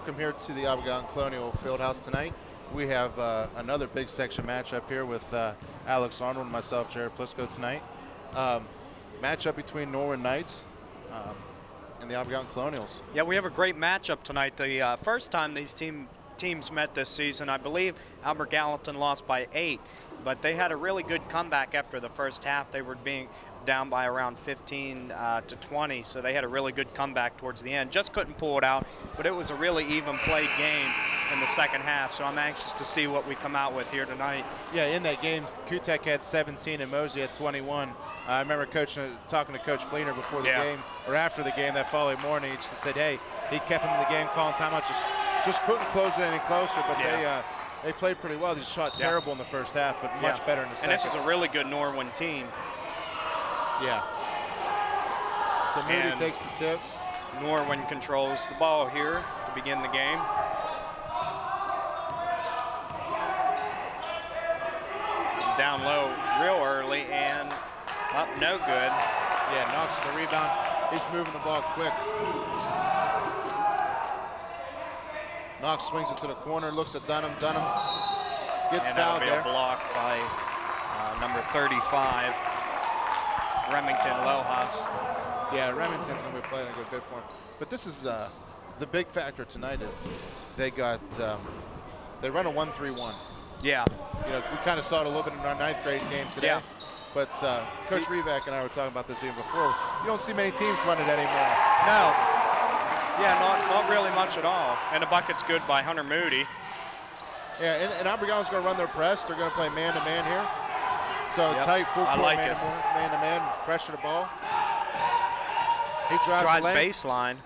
welcome here to the Gallatin Colonial Fieldhouse tonight. We have another big section matchup here with Alex Arnold and myself, Jared Plisco, tonight. Matchup between Norwin Knights and the Gallatin Colonials. Yeah, we have a great matchup tonight. The first time these teams met this season, I believe Albert Gallatin lost by 8, but they had a really good comeback after the first half. They were being down by around 15 to 20, so they had a really good comeback towards the end. Just couldn't pull it out, but it was a really even played game in the second half, so I'm anxious to see what we come out with here tonight. Yeah, in that game, Kutek had 17 and Mosey had 21. I remember talking to Coach Fleener before the game, or after the game that following morning. He just said, hey, he kept him in the game, calling timeout, just couldn't close it any closer, but they played pretty well. They shot terrible in the first half, but much better in the second. And this is a really good Norwin team. Yeah. So Moody takes the tip. Norwin controls the ball here to begin the game. Down low real early and up no good. Yeah, Knox the rebound. He's moving the ball quick. Knox swings it to the corner, looks at Dunham. Dunham gets fouled there. And that'll be a block by number 35, Remington Lojas. Yeah, Remington's going to be playing a good bit for him. But this is the big factor tonight is they got they run a 1-3-1. Yeah. You know, we kind of saw it a little bit in our 9th grade game today. Yeah. But Coach Revac and I were talking about this even before. You don't see many teams run it anymore. No. Yeah, not really much at all. And the bucket's good by Hunter Moody. Yeah, and Abergaon's going to run their press. They're going to play man-to-man here. So tight full court man-to-man, pressure the ball. He drives baseline.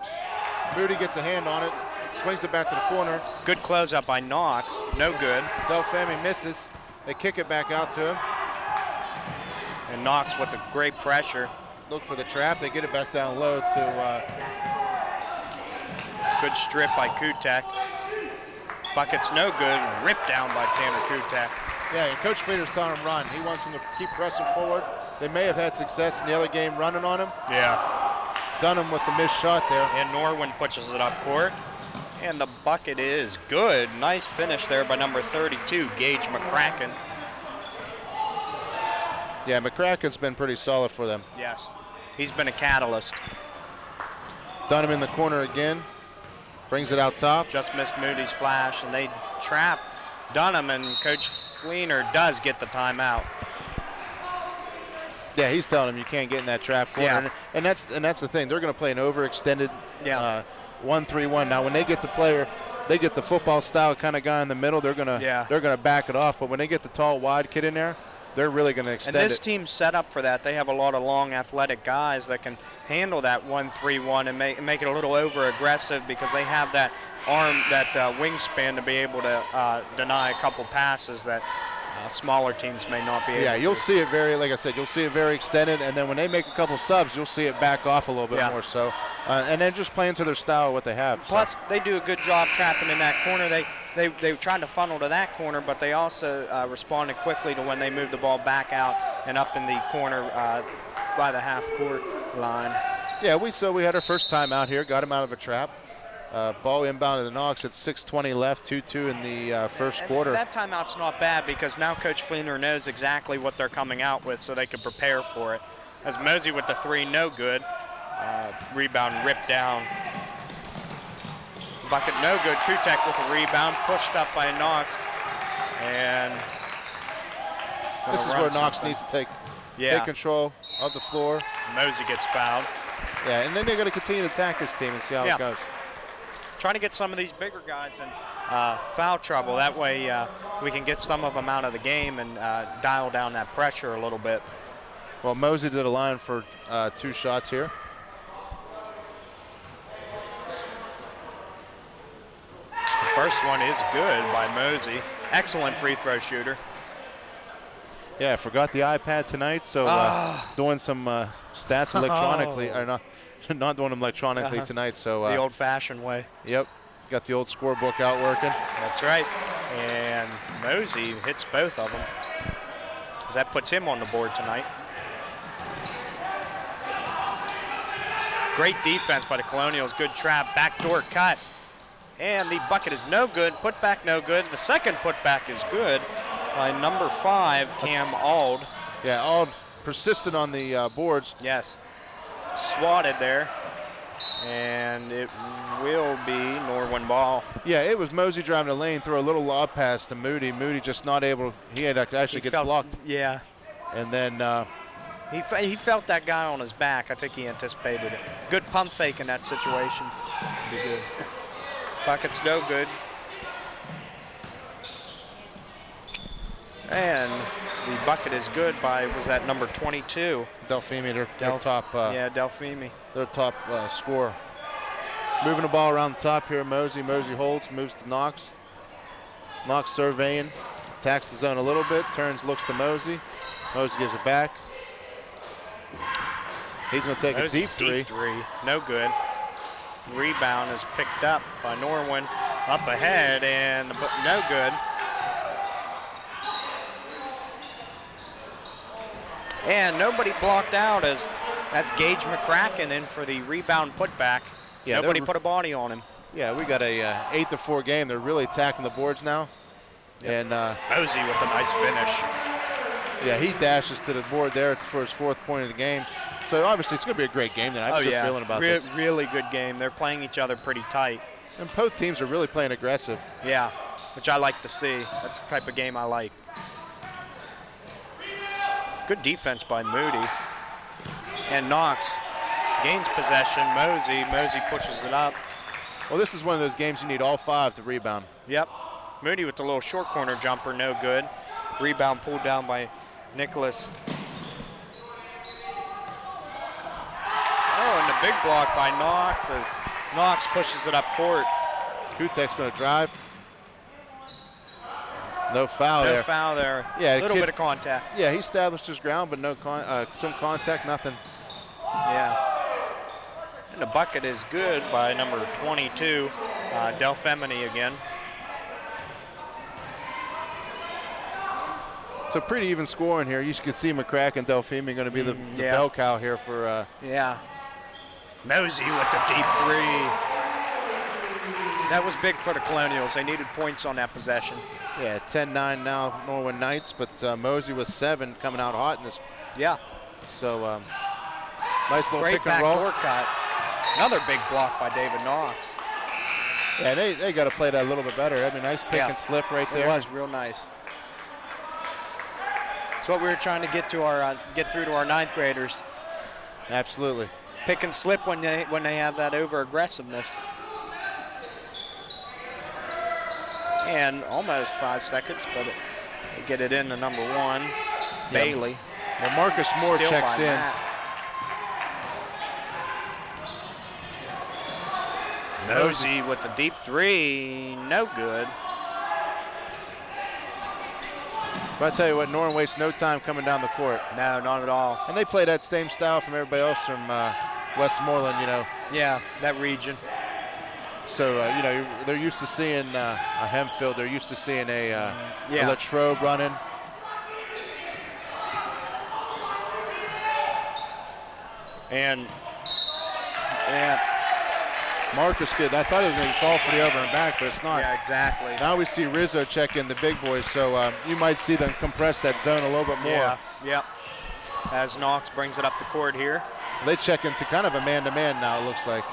Moody gets a hand on it, swings it back to the corner. Good closeout by Knox, no good. Delfami misses. They kick it back out to him. And Knox with the great pressure. Look for the trap. They get it back down low to. Good strip by Kutek. Bucket's no good. Ripped down by Tanner Kutek. Yeah, and Coach Fleener's telling him run. He wants them to keep pressing forward. They may have had success in the other game running on him. Yeah. Dunham with the missed shot there. And Norwin pushes it up court. And the bucket is good. Nice finish there by number 32, Gage McCracken. Yeah, McCracken's been pretty solid for them. Yes, he's been a catalyst. Dunham in the corner again. Brings it out top. Just missed Moody's flash, and they trap Dunham, and Coach Fleener does get the timeout. Yeah, he's telling him you can't get in that trap corner. Yeah. And that's the thing. They're going to play an overextended 1-3-1. Now, when they get the player, they get the football style kind of guy in the middle. They're going to back it off. But when they get the tall, wide kid in there, they're really going to extend it. And this team's set up for that. They have a lot of long, athletic guys that can handle that 1-3-1 and make it a little over-aggressive because they have that arm, that wingspan to be able to deny a couple passes that smaller teams may not be able to. Yeah, you'll see it like I said, you'll see it very extended, and then when they make a couple subs, you'll see it back off a little bit more so. And then just playing to their style, what they have. Plus, they do a good job trapping in that corner. They were trying to funnel to that corner, but they also responded quickly to when they moved the ball back out and up in the corner by the half-court line. Yeah, we had our first time out here, got him out of a trap. Ball inbound to Knox at 6:20 left, 2-2 in the first quarter. That timeout's not bad because now Coach Fleener knows exactly what they're coming out with so they can prepare for it. As Mosey with the 3, no good. Rebound ripped down. Bucket no good. Kutek with a rebound, pushed up by Knox. And this is where Knox needs to take control of the floor. Mosey gets fouled. Yeah, and then they're going to continue to attack this team and see how it goes. Trying to get some of these bigger guys in foul trouble. That way we can get some of them out of the game and dial down that pressure a little bit. Well, Mosey did a line for 2 shots here. The first one is good by Mosey. Excellent free throw shooter. Yeah, I forgot the iPad tonight, so doing some stats electronically, or not doing them electronically tonight. So the old-fashioned way. Yep, got the old scorebook out working. That's right. And Mosey hits both of them. That puts him on the board tonight. Great defense by the Colonials. Good trap, backdoor cut. and the bucket is no good. Put back no good. The second put back is good by number 5, Cam Ald. Yeah, Ald persistent on the boards. Yes. Swatted there. And it will be Norwin ball. Yeah, it was Mosey driving the lane, throw a little lob pass to Moody. Moody just not able, he had to actually get blocked. Yeah. And then he felt that guy on his back. I think he anticipated it. Good pump fake in that situation. Be good. Bucket's no good. And the bucket is good by, was that number 22? Delphine, their top. Yeah, Delphine. Their top scorer. Moving the ball around the top here, Mosey. Mosey holds, moves to Knox. Knox surveying, attacks the zone a little bit, turns, looks to Mosey. Mosey gives it back. He's going to take Mosey, a deep three. No good. Rebound is picked up by Norwin. Up ahead and no good. And nobody blocked out as that's Gage McCracken in for the rebound putback. Yeah, nobody put a body on him. Yeah, we got a 8-4 game. They're really attacking the boards now. Yep. And Mosey with a nice finish. Yeah, he dashes to the board there for his 4th point of the game. So obviously it's going to be a great game. I have a good feeling about this. Really good game. They're playing each other pretty tight. And both teams are really playing aggressive. Yeah, which I like to see. That's the type of game I like. Good defense by Moody. And Knox gains possession. Mosey pushes it up. Well, this is one of those games you need all 5 to rebound. Yep. Moody with the little short corner jumper, no good. Rebound pulled down by Nicholas. Oh, and the big block by Knox as Knox pushes it up court. Kutek's going to drive. No foul there. No foul there. Yeah, a little bit of contact. Yeah, he established his ground, but no some contact, nothing. Yeah. And the bucket is good by number 22, Delphemini again. So pretty even scoring here. You can see McCracken and Delphine going to be the bell cow here for. Yeah. Mosey with the deep 3. That was big for the Colonials. They needed points on that possession. Yeah, 10-9 now, Norwin Knights, but Mosey with 7 coming out hot in this. Yeah. So nice little great pick and roll. Cut. Another big block by David Knox. Yeah, they got to play that a little bit better. I mean, nice pick and slip right there. It was real nice. It's what we were trying to get to our get through to our 9th graders. Absolutely. Pick and slip when they have that over aggressiveness. And almost 5 seconds, but they get it in to number 1, Bailey. Well, Marcus Moore checks in. Mosey with the deep 3, no good. But I tell you what, Norwin wastes no time coming down the court. No, not at all. And they play that same style from everybody else from Westmoreland, you know. Yeah, that region. So, you know, they're used to seeing a Hempfield. They're used to seeing a Latrobe running. And Marcus good. I thought he was going to call for the over and back, but it's not. Yeah, exactly. Now we see Rizzo check in the big boys, so you might see them compress that zone a little bit more. Yeah. As Knox brings it up the court here. They check into kind of a man-to-man now, it looks like.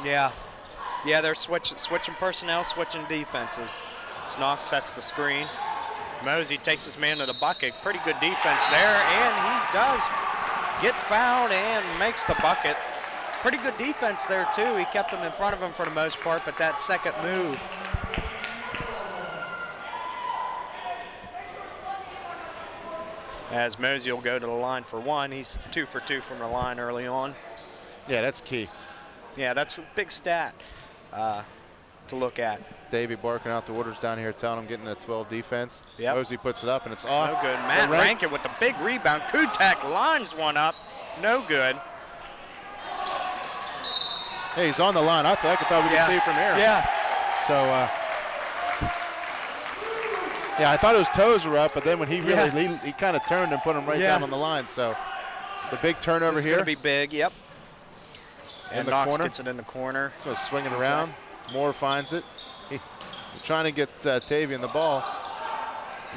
Yeah, they're switching personnel, switching defenses. As Knox sets the screen. Mosey takes his man to the bucket. Pretty good defense there, and he does get fouled and makes the bucket. Pretty good defense there, too. He kept him in front of him for the most part, but that second move. As Mosey will go to the line for 1. He's 2 for 2 from the line early on. Yeah, that's key. Yeah, that's a big stat to look at. Davey barking out the orders down here, telling him getting a 12 defense. Yep. Mosey puts it up, and it's off. No good. Matt Rankin with the big rebound. Kutek lines one up. No good. Hey, he's on the line. I thought we could see from here. Yeah. So, yeah, I thought his toes were up, but then when he really he kind of turned and put him right down on the line. So, the big turnover this here. It's going to be big. Yep. And in the Knox corner. gets it in the corner. So swinging around. Moore finds it. trying to get Tavian the ball.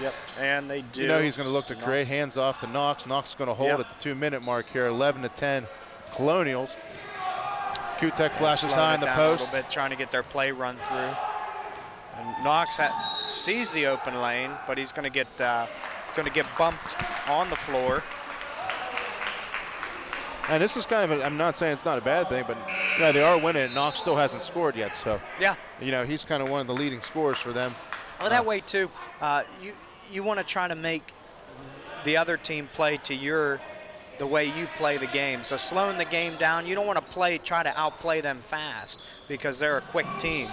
Yep, and they do. You know he's going to look to create. Hands off to Knox. Knox is going to hold at the 2-minute mark here. 11-10 Colonials. Kutek flashes high in the post. A little bit, trying to get their play run through. And Knox sees the open lane, but he's going to get bumped on the floor. And this is kind of I'm not saying it's not a bad thing, but you know, they are winning. Knox still hasn't scored yet, so yeah, you know, he's kind of one of the leading scorers for them. Well, that way too, you want to try to make the other team play to the way you play the game. So slowing the game down, you don't want to try to outplay them fast because they're a quick team.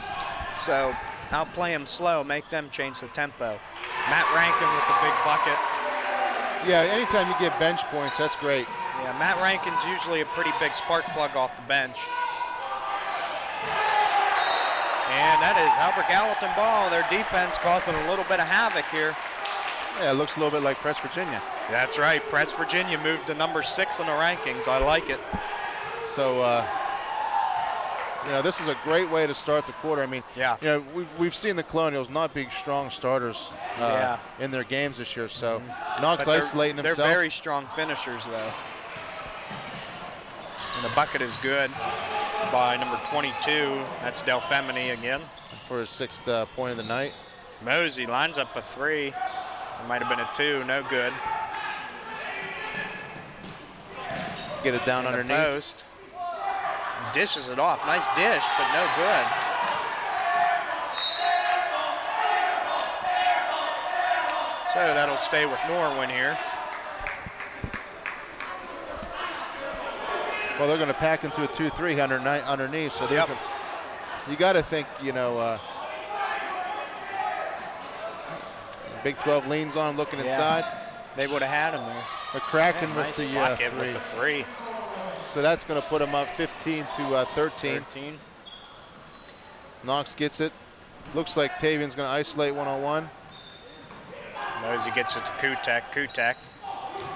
So outplay them slow, make them change the tempo. Matt Rankin with the big bucket. Yeah, anytime you get bench points, that's great. Yeah, Matt Rankin's usually a pretty big spark plug off the bench. And that is Albert Gallatin ball. Their defense causing a little bit of havoc here. Yeah, it looks a little bit like Press Virginia. That's right. Press Virginia moved to number 6 in the rankings. I like it. So, you know, this is a great way to start the quarter. I mean, yeah, you know, we've seen the Colonials not be strong starters in their games this year. So Knox isolating himself. They're very strong finishers, though. And the bucket is good by number 22. That's Del Femini again. For his 6th point of the night. Mosey lines up a 3. It might have been a 2. No good. Get it down underneath. The post. Dishes it off. Nice dish, but no good. So that'll stay with Norwin here. Well, they're going to pack into a 2-3 underneath, so you got to think, you know, Big 12 leans on, looking inside. They would have had him there. McCracken with nice the 3. So that's going to put them up 15 to 13. Knox gets it. Looks like Tavian's going to isolate one-on-one. Mosey gets it to Kutek. Kutek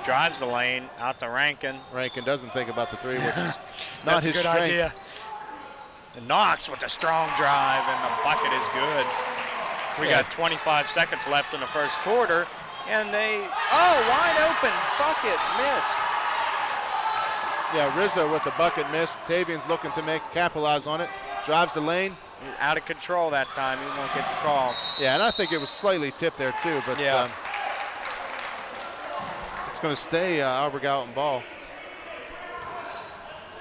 drives the lane out to Rankin. Rankin doesn't think about the 3, which is not his good strength. Idea. And Knox with a strong drive, and the bucket is good. We got 25 seconds left in the first quarter, and wide open bucket missed. Yeah, Rizzo with the bucket missed. Tavian's looking to capitalize on it. Drives the lane. Out of control that time. He won't get the call. Yeah, and I think it was slightly tipped there too, but it's going to stay Albert Gallatin ball.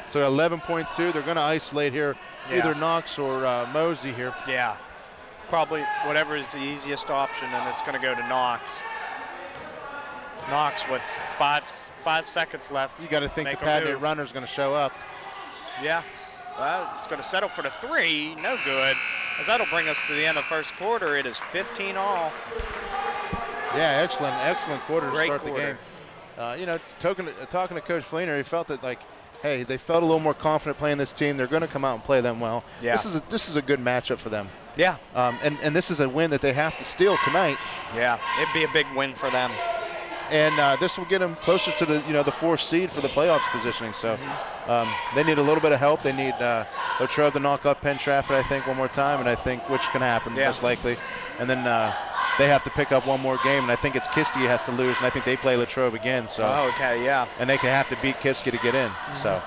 So 11.2. They're going to isolate here, either Knox or Mosey here. Yeah, probably whatever is the easiest option, and it's going to go to Knox. Knox with five seconds left. You got to think the patented runner is going to show up. Yeah. Well, it's going to settle for the 3. No good. As that'll bring us to the end of the first quarter. It is 15-all. Yeah, excellent quarter to start the game. You know, talking to Coach Fleener, he felt that, like, hey, they felt a little more confident playing this team. They're going to come out and play them well. Yeah. This is a good matchup for them. Yeah. And this is a win that they have to steal tonight. Yeah, it'd be a big win for them. And this will get them closer to the 4th seed for the playoffs positioning. So they need a little bit of help. They need Latrobe to knock off Penn Trafford, I think, one more time, and I think which can happen most likely. And then they have to pick up one more game, and I think it's Kiski has to lose, and I think they play Latrobe again. So and they can have to beat Kiski to get in. So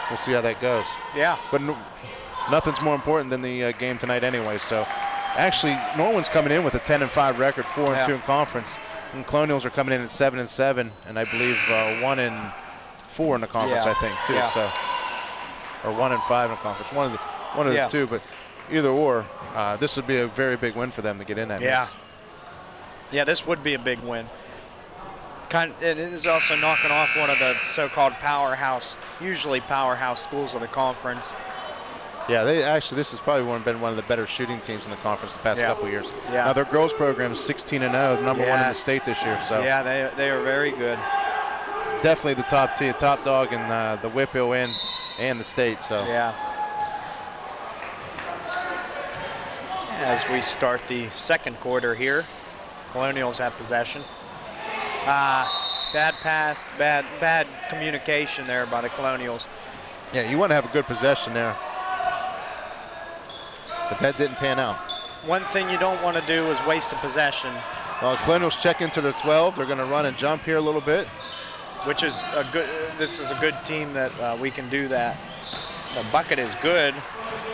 we'll see how that goes. Yeah. But nothing's more important than the game tonight anyway. So actually, Norwin's coming in with a 10-5 record, 4-2 in conference. And Colonials are coming in at 7-7, and I believe 1-4 in the conference, I think, too. So, or 1-5 in the conference, one of the two. But either or, this would be a very big win for them to get in that. Yeah. Yeah, this would be a big win. It is also knocking off one of the so-called usually powerhouse schools of the conference. Yeah, this has probably been one of the better shooting teams in the conference the past couple of years. Yeah. Now their girls program is 16-0, number 1 in the state this year. So yeah, they are very good. Definitely the top dog in the Whitfield and the state. So yeah. As we start the second quarter here, Colonials have possession. Bad pass, bad communication there by the Colonials. Yeah, you want to have a good possession there. But that didn't pan out. one thing you don't want to do is waste a possession. Well, Colonials check into their 12. They're going to run and jump here a little bit. Which is a good, this is a good team that we can do that. The bucket is good.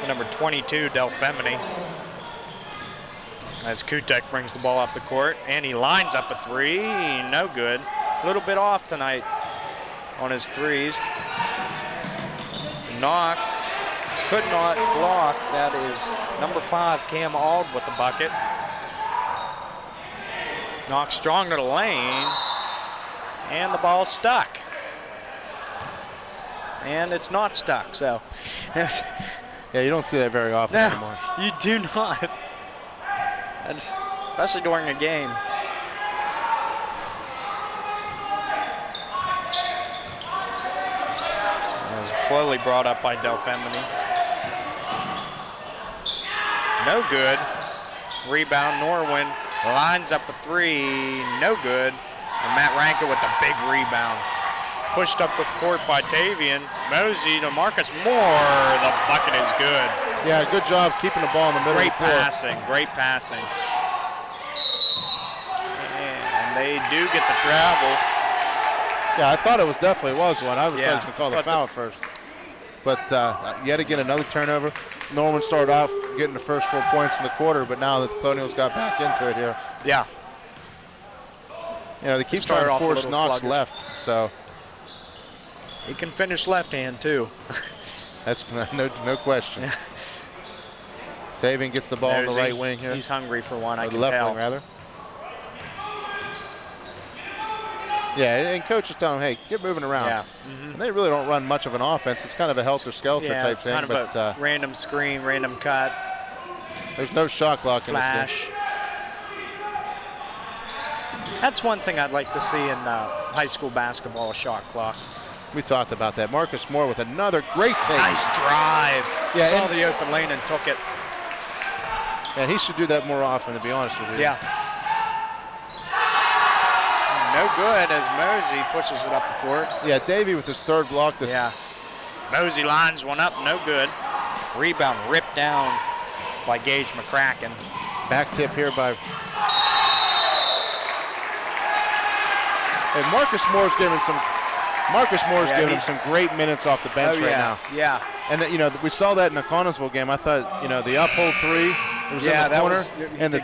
Number 22, Del Femini. As Kutek brings the ball up the court, and he lines up a three, no good. A little bit off tonight on his threes. Knox could not block. That is number 5, Cam Auld with the bucket. Knox strong to the lane, and the ball's stuck. And it's not stuck, so. Yeah, you don't see that very often anymore. You do not. And especially during a game. It was slowly brought up by Del Femini. No good. Rebound, Norwin lines up a three, no good. And Matt Rankin with the big rebound. Pushed up with court by Tavian. Mosey to Marcus Moore. The bucket is good. Yeah, good job keeping the ball in the middle Great of the floor. passing, great passing. And they do get the travel. Yeah, I thought it definitely was one. I was going to call the foul the first. But yet again, another turnover. Norman started off getting the first 4 points in the quarter, but now that the Colonials got back into it here. Yeah. You know, they keep trying to force Knox left, so. He can finish left hand too. That's no question. Tavian gets the ball on the right wing here. He's hungry for one, I can left tell. wing, rather. Yeah, and coach is telling him, hey, get moving around. Yeah. And they really don't run much of an offense. It's kind of a helter-skelter type thing. Kind of a random screen, random cut. There's no shot clock flash. in this game. That's one thing I'd like to see in high school basketball, a shot clock. We talked about that. Marcus Moore with another great take. Nice drive. Yeah, saw the open lane and took it. And he should do that more often, to be honest with you. Yeah. No good as Mosey pushes it up the court. Yeah, Davey with his third block. Yeah. Mosey lines one up, no good. Rebound ripped down by Gage McCracken. Back tip here by. And Marcus Moore's giving some. Some great minutes off the bench right now. Yeah. And you know, we saw that in the Connellsville game. I thought, you know, the Uphold three was in the corner, and the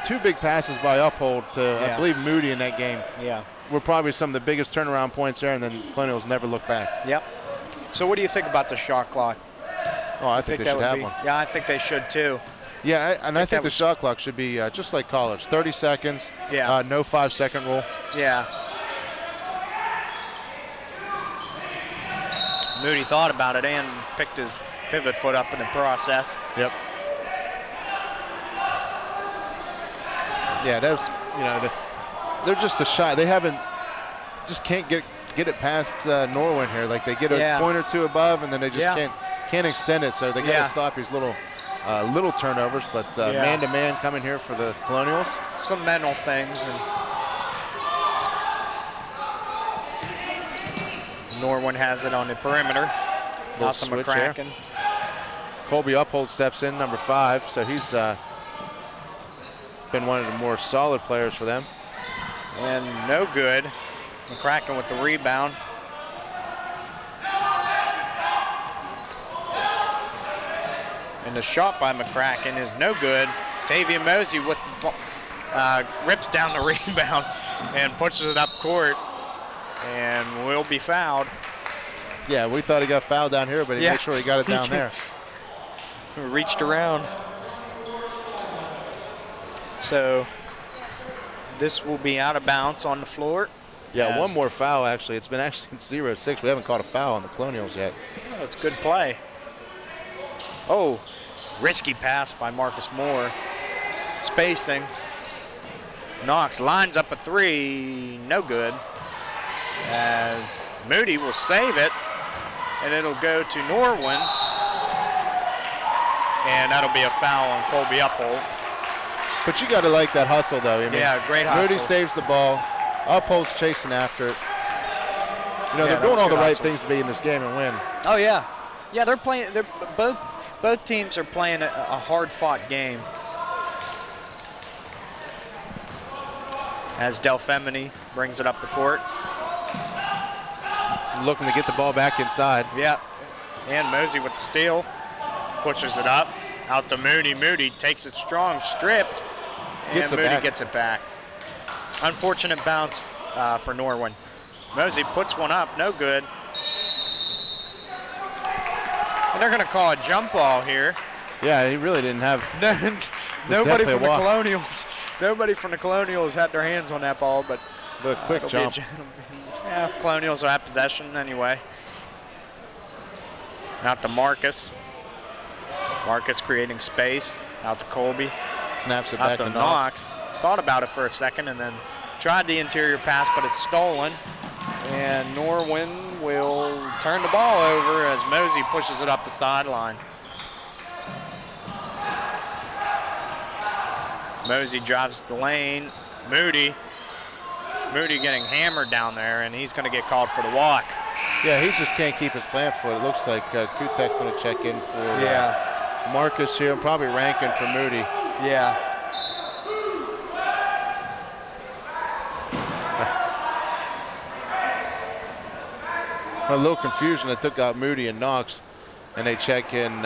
two big passes by Uphold to I believe Moody in that game. Yeah. Were probably some of the biggest turnaround points there, and then Colonials never looked back. Yep. So what do you think about the shot clock? Oh, I think they should have one. Yeah, I think they should too. Yeah, I think the shot clock should be just like college, 30 seconds. Yeah. No 5-second rule. Yeah. Moody thought about it and picked his pivot foot up in the process. Yep. Yeah, that's, you know, they're just a shy. They just can't get it past Norwin here. Like they get a point or two above, and then they just can't extend it. So they got to stop these little turnovers. But man-to-man coming here for the Colonials. Some mental things. And Norwin has it on the perimeter. Little switch there. Colby Uphold steps in, number 5. So he's been one of the more solid players for them. And no good. McCracken with the rebound. And the shot by McCracken is no good. Tavian Mosey with the rips down the rebound and pushes it up court and will be fouled. Yeah, we thought he got fouled down here, but he made sure he got it down there. Reached around. So this will be out of bounds on the floor. Yeah, one more foul actually. It's been actually 0-6. We haven't caught a foul on the Colonials yet. Oh, it's good play. Oh, risky pass by Marcus Moore. Spacing. Knox lines up a three, no good. As Moody will save it, and it'll go to Norwin. And that'll be a foul on Colby Uphold. But you got to like that hustle, though. I mean, yeah, great hustle. Moody saves the ball. Uphold's chasing after it. You know, they're doing all the right things to be in this game and win. Oh, yeah. Yeah, they're playing. Both teams are playing a hard-fought game. as Delfemini brings it up the court. Looking to get the ball back inside. Yeah, and Mosey with the steal, pushes it up, out to Moody. Moody takes it strong, stripped, and Moody gets it back. Unfortunate bounce for Norwin. Mosey puts one up, no good. And they're gonna call a jump ball here. Yeah, he really didn't have. Nobody from the Colonials. Nobody from the Colonials had their hands on that ball, but the quick jump. Yeah, Colonials will have possession anyway. Out to Marcus. Marcus creating space. Out to Colby. Snaps it back to Knox. Thought about it for a second and then tried the interior pass, but it's stolen. And Norwin will turn the ball over as Mosey pushes it up the sideline. Mosey drives the lane. Moody getting hammered down there, and he's going to get called for the walk. Yeah, he just can't keep his plant foot. It looks like Kutek's going to check in for Marcus here, and probably Rankin for Moody. Yeah. A little confusion. They took out Moody and Knox, and they check in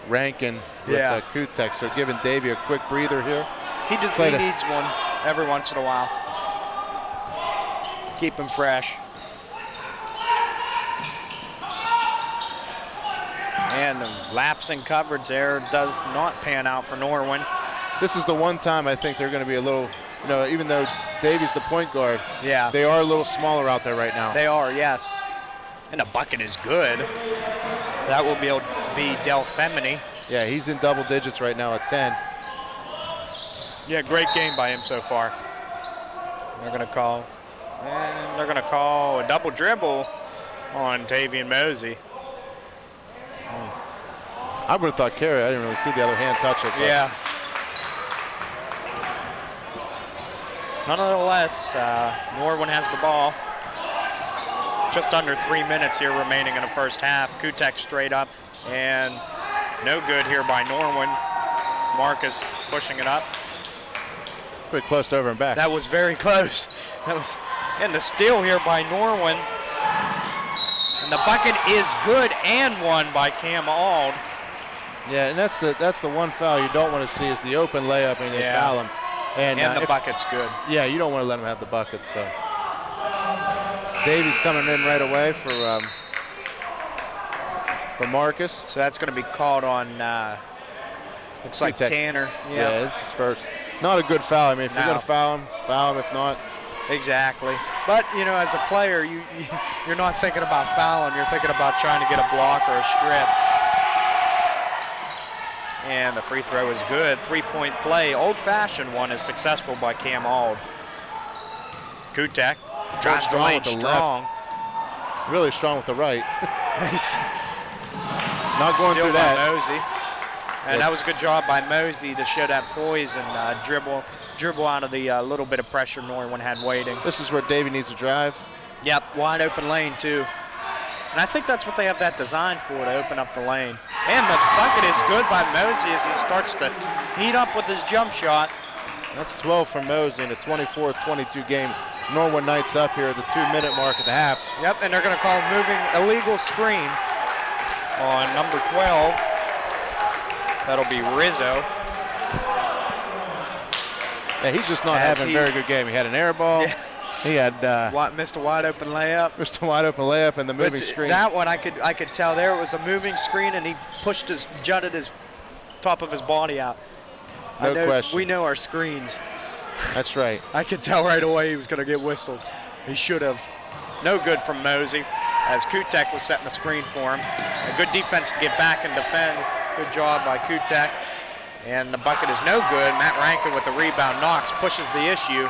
Rankin with Kutek. So giving Davey a quick breather here. He needs one every once in a while. Keep him fresh. And the lapsing coverage there does not pan out for Norwin. This is the one time I think they're going to be a little, even though Davey's the point guard, they are a little smaller out there right now. They are, yes. And the bucket is good. That will be Delfemini. Yeah, he's in double digits right now at 10. Yeah, great game by him so far. They're going to call a double dribble on Tavian Mosey. I would have thought carry. I didn't really see the other hand touch it. Yeah. Nonetheless, Norwin has the ball. Just under 3 minutes here remaining in the first half. Kutek straight up, and no good here by Norwin. Marcus pushing it up. Pretty close to over and back. That was very close. And the steal here by Norwin. And the bucket is good and won by Cam Auld. Yeah, and that's the one foul you don't want to see is the open layup and they foul him. And the bucket's good. Yeah, you don't want to let him have the bucket. So Davies coming in right away for Marcus. So that's going to be called on. Looks like Tanner. Yeah, it's his first. Not a good foul. I mean, if you're going to foul him. If not. Exactly. But, as a player, you're not thinking about fouling. You're thinking about trying to get a block or a strip. And the free throw is good. 3-point play. Old-fashioned one is successful by Cam Auld. Kutek drives the lane strong. Left. Really strong with the right. Not going through that. Mosey. And that was a good job by Mosey to show that poise and dribble out of the little bit of pressure Norwin had waiting. This is where Davey needs to drive. Yep, wide open lane too. And I think that's what they have that designed for, to open up the lane. And the bucket is good by Mosey as he starts to heat up with his jump shot. That's 12 for Mosey in a 24-22 game. Norwin Knights up here at the 2-minute mark of the half. Yep, and they're going to call moving illegal screen on number 12. That'll be Rizzo. Yeah, he's just not having a very good game. He had an air ball. Yeah. He had missed a wide open layup. Missed a wide open layup and the moving screen. That one I could tell there was a moving screen and he jutted his top of his body out. No question. We know our screens. That's right. I could tell right away he was going to get whistled. He should have. No good from Mosey as Kutek was setting a screen for him. A good defense to get back and defend. Good job by Kutek. And the bucket is no good. Matt Rankin with the rebound. Knox pushes the issue.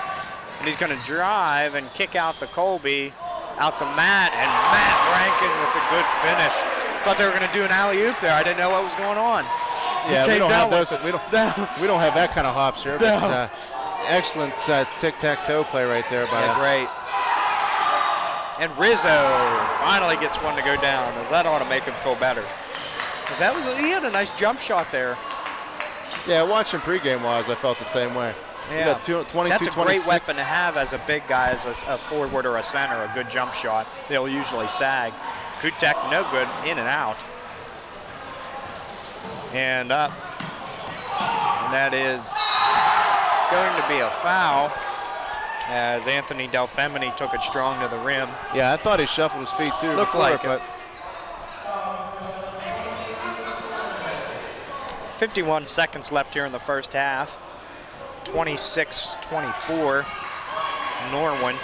And he's going to drive and kick out to Colby. Out to Matt. And Matt Rankin with a good finish. Thought they were going to do an alley-oop there. I didn't know what was going on. Yeah, we don't have those. We don't have that kind of hops here. No. But, excellent tic-tac-toe play right there by him. Great. And Rizzo finally gets one to go down, as that ought to make him feel better. He had a nice jump shot there. Yeah, watching pregame-wise, I felt the same way. You got 22, that's a 26. great weapon to have as a big guy, as a forward or a center, a good jump shot. They'll usually sag. Kutek, no good, in and out. And up. And that is going to be a foul, as Anthony Delfemini took it strong to the rim. Yeah, I thought he shuffled his feet too. Looked like it. 51 seconds left here in the first half. 26-24, Norwin.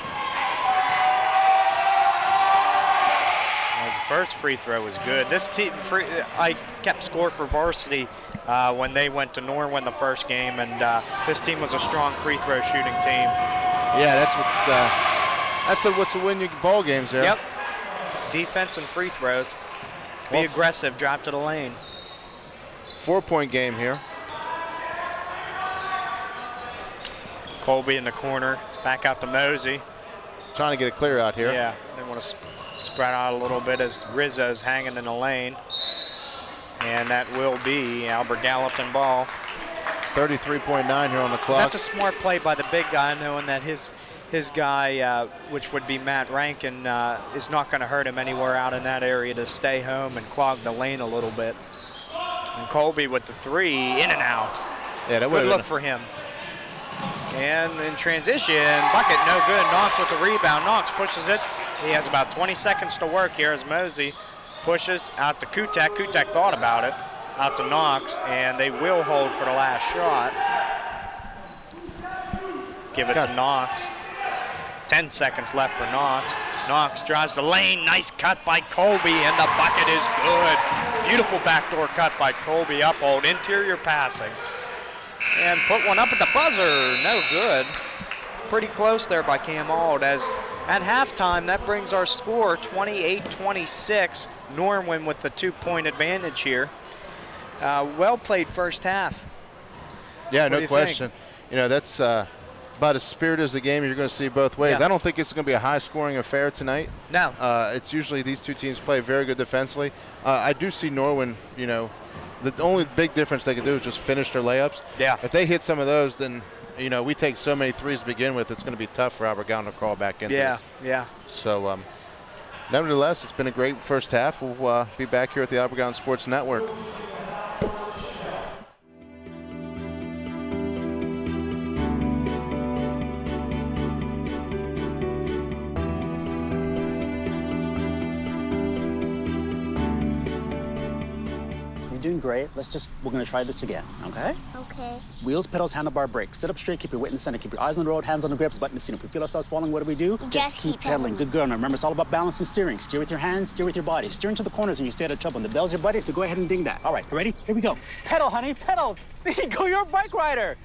His first free throw was good. This team, I kept score for varsity when they went to Norwin the first game, and this team was a strong free throw shooting team. Yeah, that's what's win you ball games there. Yep. Defense and free throws. Be aggressive, drive to the lane. 4-point game here. Colby in the corner, back out to Mosey. Trying to get a clear out here. Yeah, they want to spread out a little bit as Rizzo's hanging in the lane. And that will be Albert Gallatin ball. 33.9 here on the clock. That's a smart play by the big guy, knowing that his guy, which would be Matt Rankin, is not going to hurt him anywhere out in that area to stay home and clog the lane a little bit. And Colby with the three, in and out. Yeah, that good look for him. And in transition, bucket no good. Knox with the rebound. Knox pushes it. He has about 20 seconds to work here as Mosey pushes out to Kutek. Kutek thought about it. Out to Knox, and they will hold for the last shot. Give it to Knox. 10 seconds left for Knox. Knox drives the lane. Nice cut by Colby, and the bucket is good. Beautiful backdoor cut by Colby. Uphold, interior passing. And put one up at the buzzer. No good. Pretty close there by Cam Auld, as at halftime, that brings our score 28-26. Norwin with the 2-point advantage here. Well played first half. Yeah, no question. You know, that's about as spirited as a game you're going to see both ways. Yeah. I don't think it's going to be a high-scoring affair tonight. No. It's usually these two teams play very good defensively. I do see Norwin, you know, the only big difference they can do is just finish their layups. Yeah. If they hit some of those, then, you know, we take so many threes to begin with, it's going to be tough for Albert Gallatin to crawl back into this. Yeah. So, nevertheless, it's been a great first half. We'll be back here at the Albert Gallatin Sports Network. Doing great. We're gonna try this again, okay? Okay. Wheels, pedals, handlebar, brakes. Sit up straight, keep your weight in the center, keep your eyes on the road, hands on the grips, button the seat. If we feel ourselves falling, what do? Just keep pedaling. Good girl. Now remember, it's all about balance and steering. Steer with your hands, steer with your body. Steer into the corners and you stay out of trouble. And the bell's your buddy, so go ahead and ding that. All right, you ready? Here we go. Pedal, honey, pedal. There you go, you're a bike rider.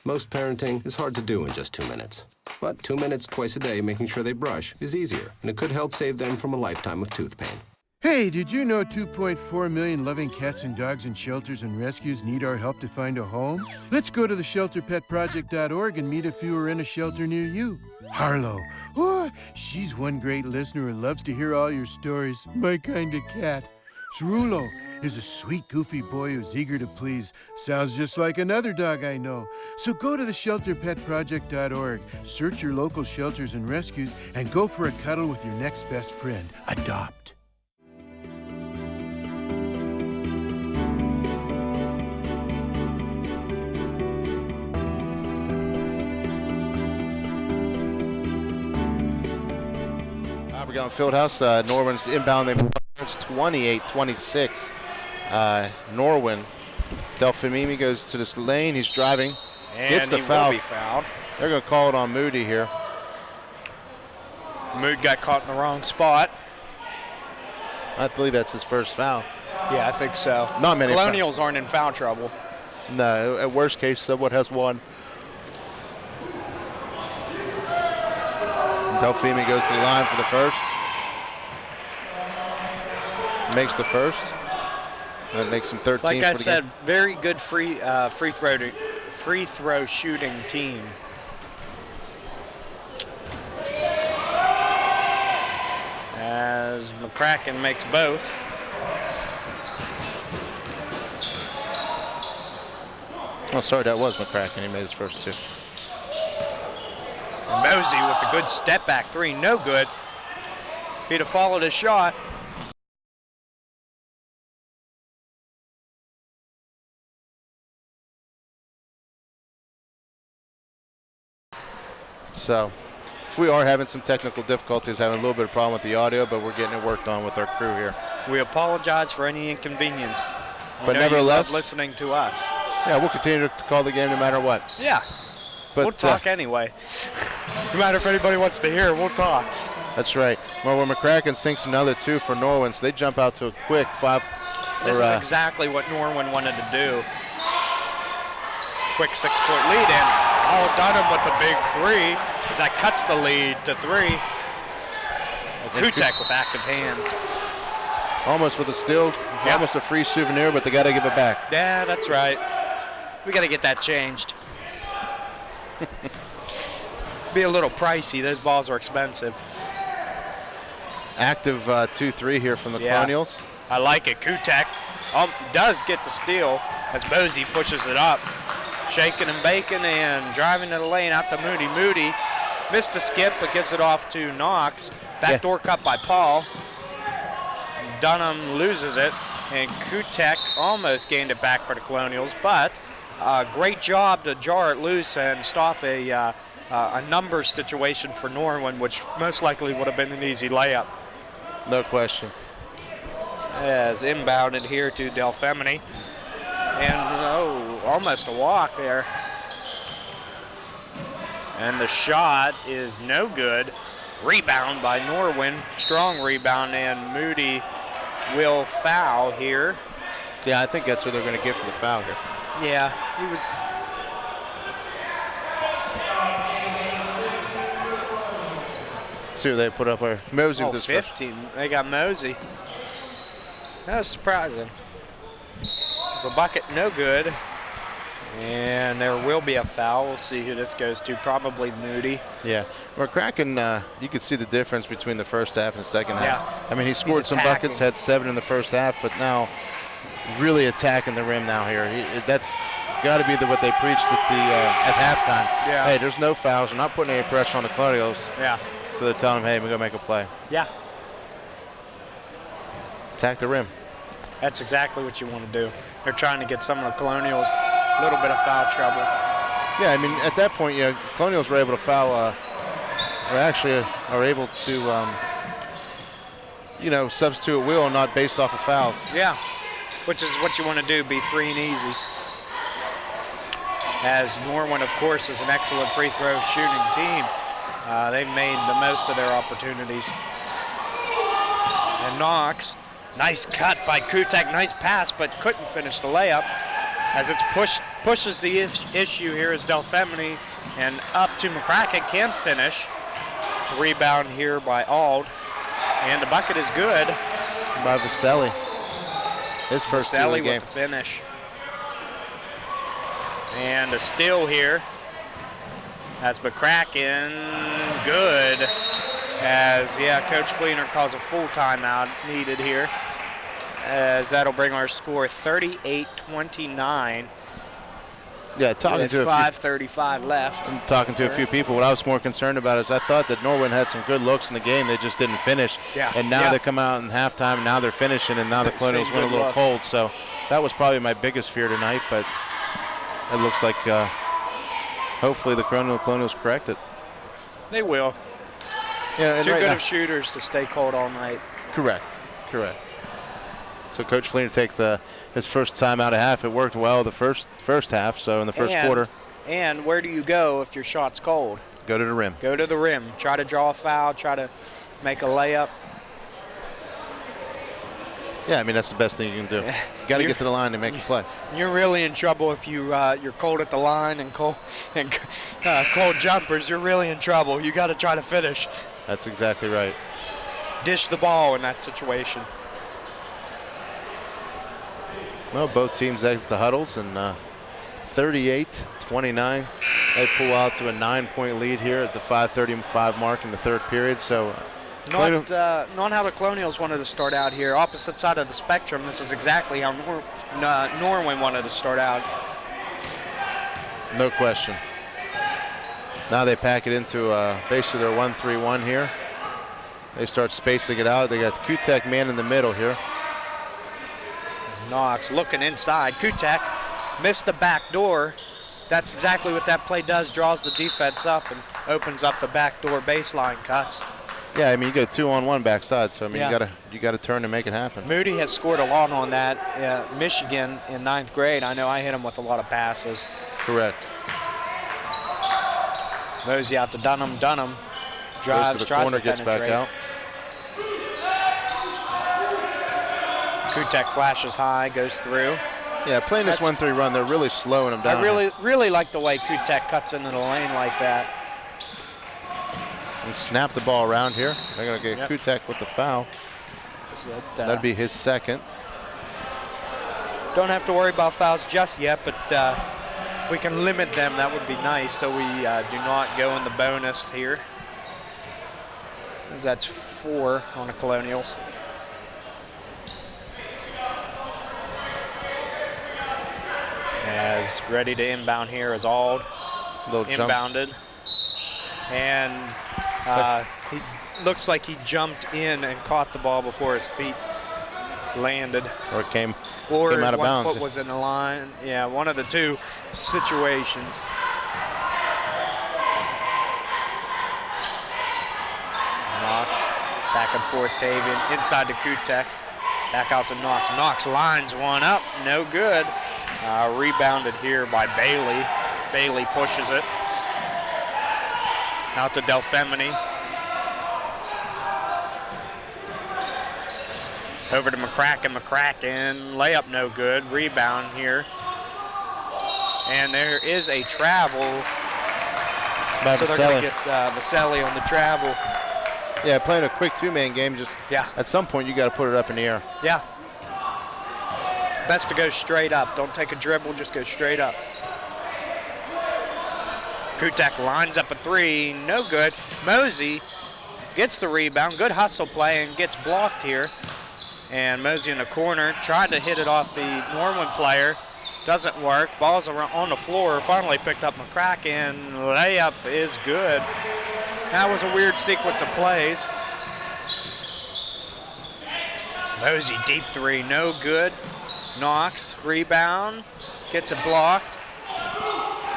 Most parenting is hard to do in just 2 minutes. But 2 minutes twice a day making sure they brush is easier, and it could help save them from a lifetime of tooth pain. Hey, did you know 2.4 million loving cats and dogs in shelters and rescues need our help to find a home? Let's go to the shelterpetproject.org and meet a few who are in a shelter near you. Harlow, oh, she's one great listener who loves to hear all your stories. My kind of cat. Cerulo is a sweet, goofy boy who's eager to please. Sounds just like another dog I know. So go to the shelterpetproject.org, search your local shelters and rescues, and go for a cuddle with your next best friend. Adopt. Fieldhouse, Norwin's inbound. It's 28-26. Norwin. Delfemini goes to this lane. He's driving. And gets the he foul. will be fouled. They're going to call it on Moody here. Mood got caught in the wrong spot. I believe that's his first foul. Yeah, I think so. Not many. Colonials aren't in foul trouble. No, at worst case, someone has one. Delfemini goes to the line for the first. Makes the first. That makes him 13. Like I said, very good free throw shooting team. As McCracken makes both. Oh, sorry, that was McCracken. He made his first 2. Mosey with the good step back 3, no good. If he'd have followed his shot. So, if we are having some technical difficulties, having a little bit of problem with the audio, but we're getting it worked on with our crew here. We apologize for any inconvenience. But nevertheless, you love listening to us. Yeah, we'll continue to call the game no matter what. Yeah, but we'll talk anyway. No matter if anybody wants to hear, we'll talk. That's right. Well, when McCracken sinks another 2 for Norwin, so they jump out to a quick 5. This is exactly what Norwin wanted to do. Quick 6-point lead, and all Dunham with the big 3 as that cuts the lead to 3. Kutek with active hands. Almost with a steal, almost a free souvenir, but they got to give it back. Yeah, that's right. We got to get that changed. Be a little pricey. Those balls are expensive. Active 2-3 here from the Colonials. I like it. Kutek does get the steal as Mosey pushes it up. Shaking and baking and driving to the lane out to Moody. Moody missed the skip but gives it off to Knox. Backdoor cut by Paul. Dunham loses it, and Kutek almost gained it back for the Colonials, but great job to jar it loose and stop a numbers situation for Norwin, which most likely would have been an easy layup. No question. As inbounded here to Delfemini, and almost a walk there. And the shot is no good. Rebound by Norwin, strong rebound, and Moody will foul here. Yeah, I think that's what they're going to get for the foul here. Yeah, he was. See what they put up there. Mosey with his 15. They got Mosey. That was surprising. It's a bucket, no good. And there will be a foul. We'll see who this goes to. Probably Moody. Yeah. McCracken, you could see the difference between the first half and the second half. Yeah. I mean, he scored some buckets, had 7 in the first half, but now really attacking the rim now here. That's got to be what they preached at halftime. Yeah. Hey, there's no fouls. We're not putting any pressure on the Colonials. Yeah. So they're telling him, hey, we're going to make a play. Yeah. Attack the rim. That's exactly what you want to do. They're trying to get some of the Colonials a little bit of foul trouble. Yeah, I mean, at that point, the Colonials were able to foul, or actually are able to, substitute a wheel not based off of fouls. Yeah, which is what you want to do, be free and easy. As Norwin, of course, is an excellent free throw shooting team. They've made the most of their opportunities. And Knox, nice cut by Kutek, nice pass, but couldn't finish the layup. As it's pushes the issue here is Delfemini, and up to McCracken, can finish. Rebound here by Ald, and the bucket is good. By Vaselli. His first steal of the game. With the finish. And a steal here. As McCracken, good. As, Coach Fleener calls a full timeout needed here. As that'll bring our score 38-29. Yeah, talking to 5:35 left. I'm talking to a few people. What I was more concerned about is I thought that Norwin had some good looks in the game. They just didn't finish. Yeah. And now they come out in halftime, and now they're finishing, and now the Colonials went a little cold. So that was probably my biggest fear tonight, but it looks like hopefully the Colonials correct it. They will. Yeah, Too good of shooters to stay cold all night. Correct. So Coach Fleener takes his first time out of half. It worked well the first half, so in the first quarter. And where do you go if your shot's cold? Go to the rim. Go to the rim. Try to draw a foul. Try to make a layup. Yeah, I mean, that's the best thing you can do. You got to get to the line to make a play. You're really in trouble if you're cold at the line and cold jumpers. You're really in trouble. You got to try to finish. That's exactly right. Dish the ball in that situation. Well, both teams exit the huddles, and 38-29. They pull out to a 9-point lead here at the 5:35 mark in the third period. So, not how the Colonials wanted to start out here. Opposite side of the spectrum. This is exactly how Norwin wanted to start out. No question. Now they pack it into basically their 1-3-1 here. They start spacing it out. They got the Kutek man in the middle here. Knox looking inside. Kutek missed the back door. That's exactly what that play does, draws the defense up and opens up the backdoor baseline cuts. Yeah, I mean, you got a 2-on-1 backside, so I mean, Yeah. you gotta turn and make it happen. Moody has scored a lot on that. Michigan in 9th grade. I know I hit him with a lot of passes. Correct. Mosey out to Dunham. Dunham Goes drives, to the tries corner, to gets penetrate. back out. Kutek flashes high, goes through. Yeah, playing this 1-3 run, they're really slowing them down. I really like the way Kutek cuts into the lane like that. And snap the ball around here. They're going to get Kutek with the foul. So That'd be his second. Don't have to worry about fouls just yet, but if we can limit them, that would be nice, so we do not go in the bonus here. That's 4 on the Colonials. As ready to inbound here is Ald. Inbounded. And he looks like he jumped in and caught the ball before his feet landed. Or came Or out of one bounds. foot was in the line. Yeah, one of the two situations. Knox back and forth, Tavian inside to Kutek. Back out to Knox. Knox lines one up, no good. Rebounded here by Bailey. Bailey pushes it. Out to Delfemini. Over to McCracken. McCracken, layup no good. Rebound here. And there is a travel. By so they're going to get Vaselli on the travel. Yeah, playing a quick two-man game, just at some point you got to put it up in the air. Yeah. Best to go straight up. Don't take a dribble, just go straight up. Kutek lines up a 3, no good. Mosey gets the rebound, good hustle play, and gets blocked here. And Mosey in the corner, tried to hit it off the Norwin player. Doesn't work, ball's around on the floor, finally picked up McCracken. Layup is good. That was a weird sequence of plays. Mosey deep 3, no good. Knox, rebound, gets it blocked.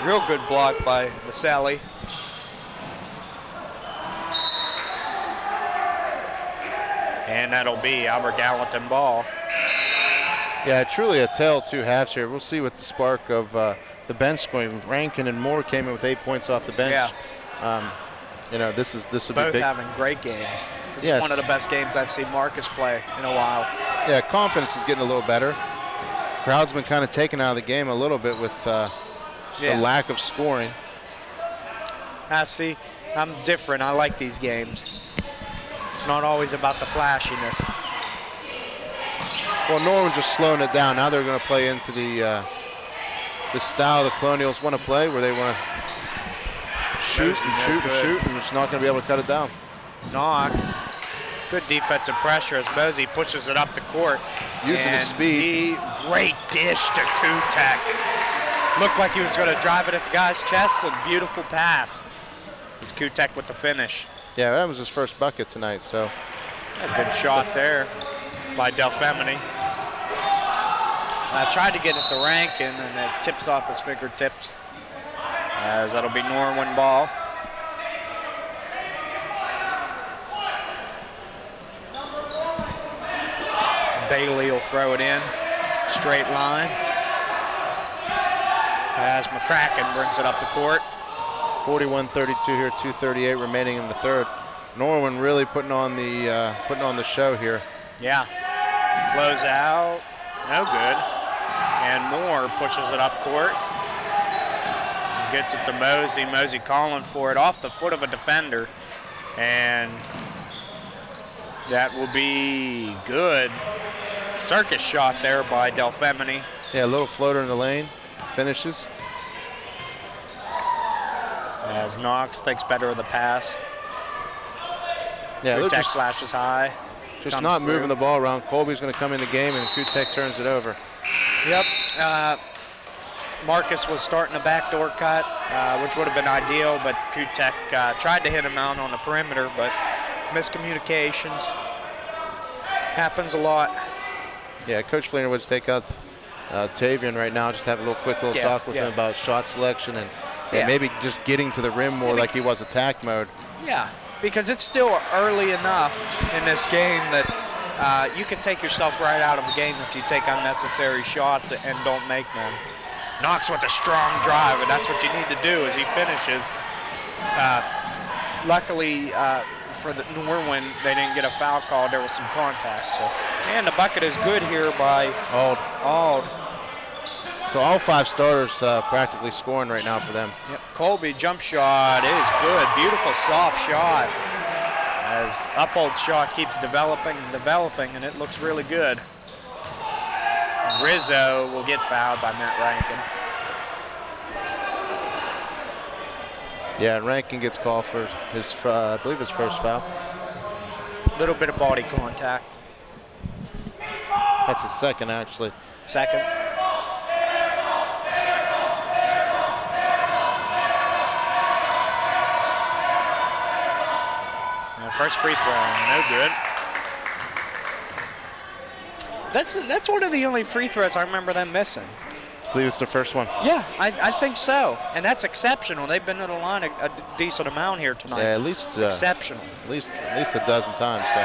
Real good block by Vaselli. And that'll be Albert Gallatin ball. Yeah, truly a tale of two halves here. We'll see what the spark of the bench scoring. Rankin and Moore came in with 8 points off the bench. Yeah. You know, this will be both big. having great games. This is one of the best games I've seen Marcus play in a while. Yeah, confidence is getting a little better. Crowd's been kind of taken out of the game a little bit with the lack of scoring. See, I'm different. I like these games. It's not always about the flashiness. Well, Norwin's just slowing it down. Now they're going to play into the style the Colonials want to play, where they want to shoot and shoot and shoot, and it's not going to be able to cut it down. Knox, good defensive pressure as Mosey pushes it up the court. Using his speed. Great dish to Kutek. Looked like he was going to drive it at the guy's chest, and beautiful pass. It's Kutek with the finish. Yeah, that was his first bucket tonight, so. A good shot there by Delfemini. I tried to get it to Rankin, and it tips off his fingertips. As that'll be Norwin ball. Bailey will throw it in, straight line. As McCracken brings it up the court. 41-32 here, 2:38 remaining in the third. Norwin really putting on the show here. Yeah, close out, no good. And Moore pushes it up court. Gets it to Mosey. Mosey calling for it off the foot of a defender. And that will be good. Circus shot there by Delfemini. Yeah, a little floater in the lane. Finishes. As Knox thinks better of the pass. Yeah, they're Kutek flashes high. Just not moving the ball around. Colby's going to come in the game, and Kutek turns it over. Yep. Marcus was starting a backdoor cut, which would have been ideal, but Kutek tried to hit him out on the perimeter, but miscommunications. Happens a lot. Yeah, Coach Fleener would take out Tavian right now, just have a quick talk with him about shot selection and maybe just getting to the rim more like he was attack mode. Yeah, because it's still early enough in this game that you can take yourself right out of the game if you take unnecessary shots and don't make them. Knox with a strong drive, and that's what you need to do as he finishes. Luckily for the Norwin, they didn't get a foul call. There was some contact. So, and the bucket is good here by Auld. So all 5 starters practically scoring right now for them. Yep. Colby jump shot is good. Beautiful soft shot. As Uphold's shot keeps developing, and it looks really good. Rizzo will get fouled by Matt Rankin. Yeah, Rankin gets called for his, I believe his first foul. Little bit of body contact. That's his second, actually. Second. And first free throw, no good. That's one of the only free throws I remember them missing. I believe it's the first one. Yeah, I think so, and that's exceptional. They've been to the line a decent amount here tonight. Yeah, at least exceptional. At least a dozen times. So.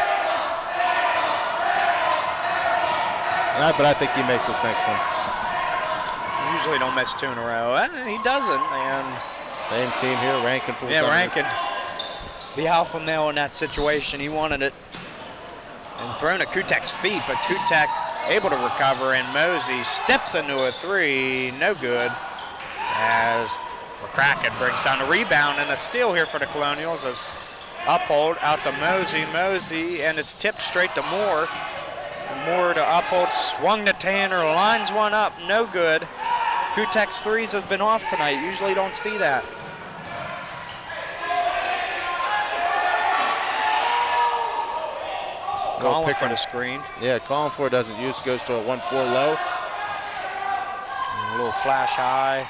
But I think he makes this next one. He usually don't miss 2 in a row. He doesn't, and same team here. Rankin pulls yeah, Rankin, the alpha male in that situation. He wanted it and thrown at Kutek's feet, but Kutek able to recover, and Mosey steps into a 3, no good. As McCracken brings down a rebound and a steal here for the Colonials as Uphold out to Mosey, and it's tipped straight to Moore. And Moore to Uphold, swung to Tanner, lines one up, no good. Kutek's 3s have been off tonight, usually don't see that. Calling for the screen. Yeah, calling for it, doesn't use, goes to a 1-4 low. And a little flash high.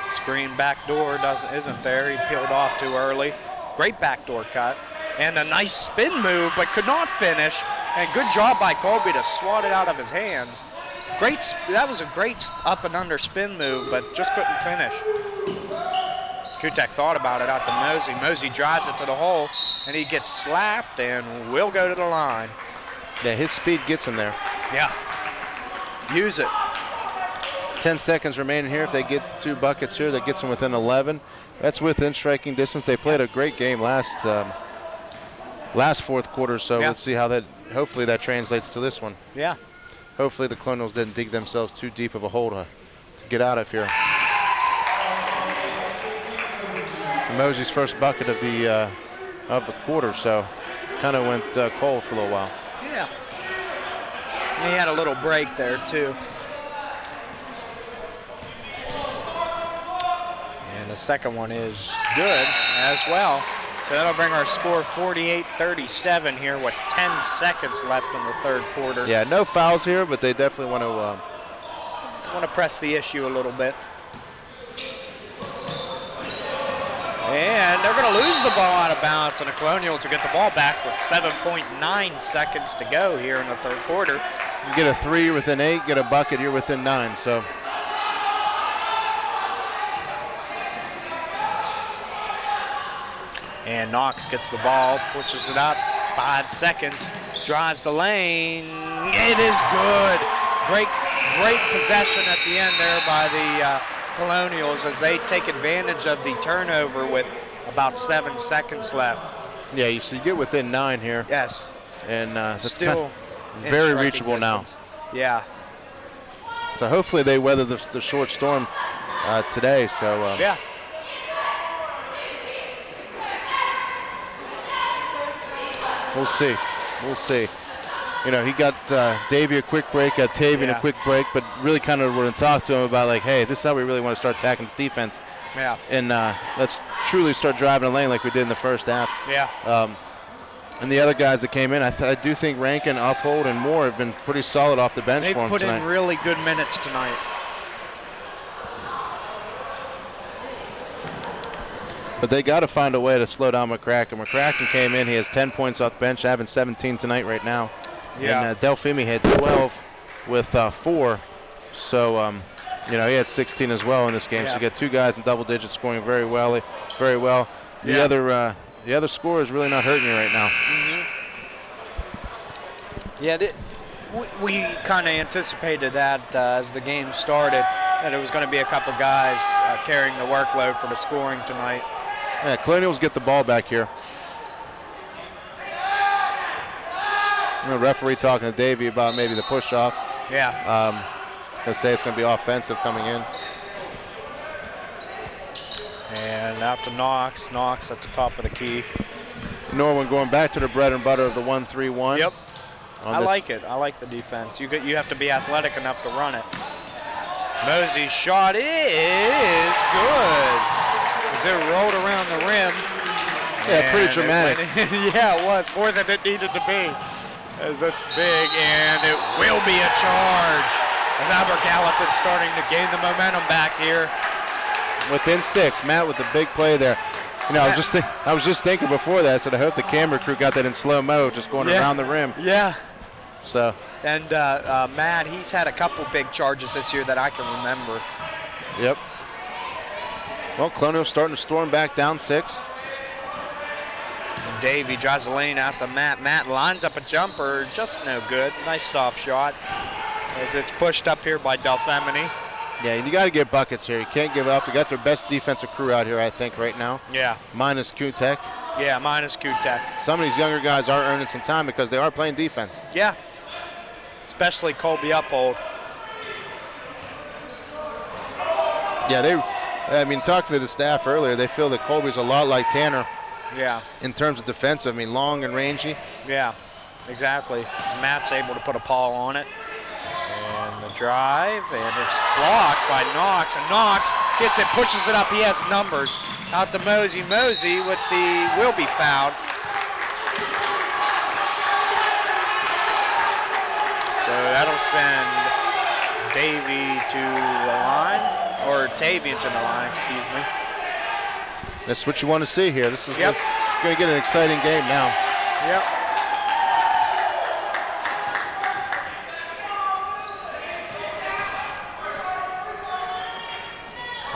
Screen backdoor isn't there. He peeled off too early. Great backdoor cut. And a nice spin move, but could not finish. And good job by Colby to swat it out of his hands. That was a great up and under spin move, but just couldn't finish. Kutek thought about it out to Mosey. Mosey drives it to the hole, and he gets slapped and will go to the line. Yeah, his speed gets him there. Yeah, use it. 10 seconds remaining here. If they get 2 buckets here, that gets them within 11. That's within striking distance. They played a great game last fourth quarter, so let's see how that, hopefully that translates to this one. Yeah. Hopefully the Colonials didn't dig themselves too deep of a hole to get out of here. Mosey's first bucket of the quarter, so kind of went cold for a little while. Yeah. And he had a little break there too. And the second one is good as well. So that'll bring our score 48-37 here with 10 seconds left in the third quarter. Yeah, no fouls here, but they definitely want to press the issue a little bit. And they're going to lose the ball out of bounds, and the Colonials will get the ball back with 7.9 seconds to go here in the third quarter. You get a 3 within 8, get a bucket, you're within 9. So. And Knox gets the ball, pushes it up, 5 seconds, drives the lane. It is good. Great possession at the end there by the Colonials as they take advantage of the turnover with about 7 seconds left. Yeah, so you get within 9 here. Yes. And still very reachable distance. Now. Yeah. So hopefully they weather the short storm today. So yeah. We'll see. We'll see. You know, he got Davey a quick break, got Tavian a quick break, but really kind of want to talk to him about, like, hey, this is how we really want to start attacking this defense. Yeah. And let's truly start driving the lane like we did in the first half. Yeah. And the other guys that came in, I do think Rankin, Uphold, and Moore have been pretty solid off the bench for him tonight. They've put in really good minutes tonight. But they got to find a way to slow down McCracken. McCracken came in. He has 10 points off the bench, having 17 tonight right now. Yeah. And Delphimi had 12 with 4. So, you know, he had 16 as well in this game. Yeah. So you got 2 guys in double digits scoring very well. Very well. Yeah. The other scorer is really not hurting you right now. Mm-hmm. Yeah, we kind of anticipated that as the game started, that it was going to be a couple guys carrying the workload for the scoring tonight. Yeah, Colonials get the ball back here. The referee talking to Davey about maybe the push off. Yeah. They say it's going to be offensive coming in. And out to Knox. Knox at the top of the key. Norwin going back to the bread and butter of the 1-3-1. Yep. I like it. I like the defense. You have to be athletic enough to run it. Mosey's shot is good. As it rolled around the rim. Yeah, pretty dramatic. Yeah, it was more than it needed to be. As it's big, and it will be a charge. As Gallatin starting to gain the momentum back here. Within 6, Matt with the big play there. You know, I was just thinking before that. I said I hope the camera crew got that in slow mo, just going around the rim. Yeah. So. And Matt, he's had a couple big charges this year that I can remember. Yep. Well, Colonial starting to storm back down 6. And Davey drives the lane after Matt. Matt lines up a jumper, just no good. Nice soft shot. As it's pushed up here by Delphimi. Yeah, you got to get buckets here. You can't give up. You got their best defensive crew out here, I think, right now. Yeah. Minus Kutek. Yeah, minus Kutek. Some of these younger guys are earning some time because they are playing defense. Yeah. Especially Colby Uphold. Yeah, I mean, talking to the staff earlier, they feel that Colby's a lot like Tanner. Yeah. In terms of defensive, I mean, long and rangy. Yeah, exactly. Matt's able to put a paw on it. And the drive, and it's blocked by Knox. And Knox gets it, pushes it up. He has numbers. Out to Mosey. Mosey with the will be fouled. So that'll send Davey to the line, or Tavian to the line, excuse me. That's what you want to see here. This is going to get an exciting game now. Yep.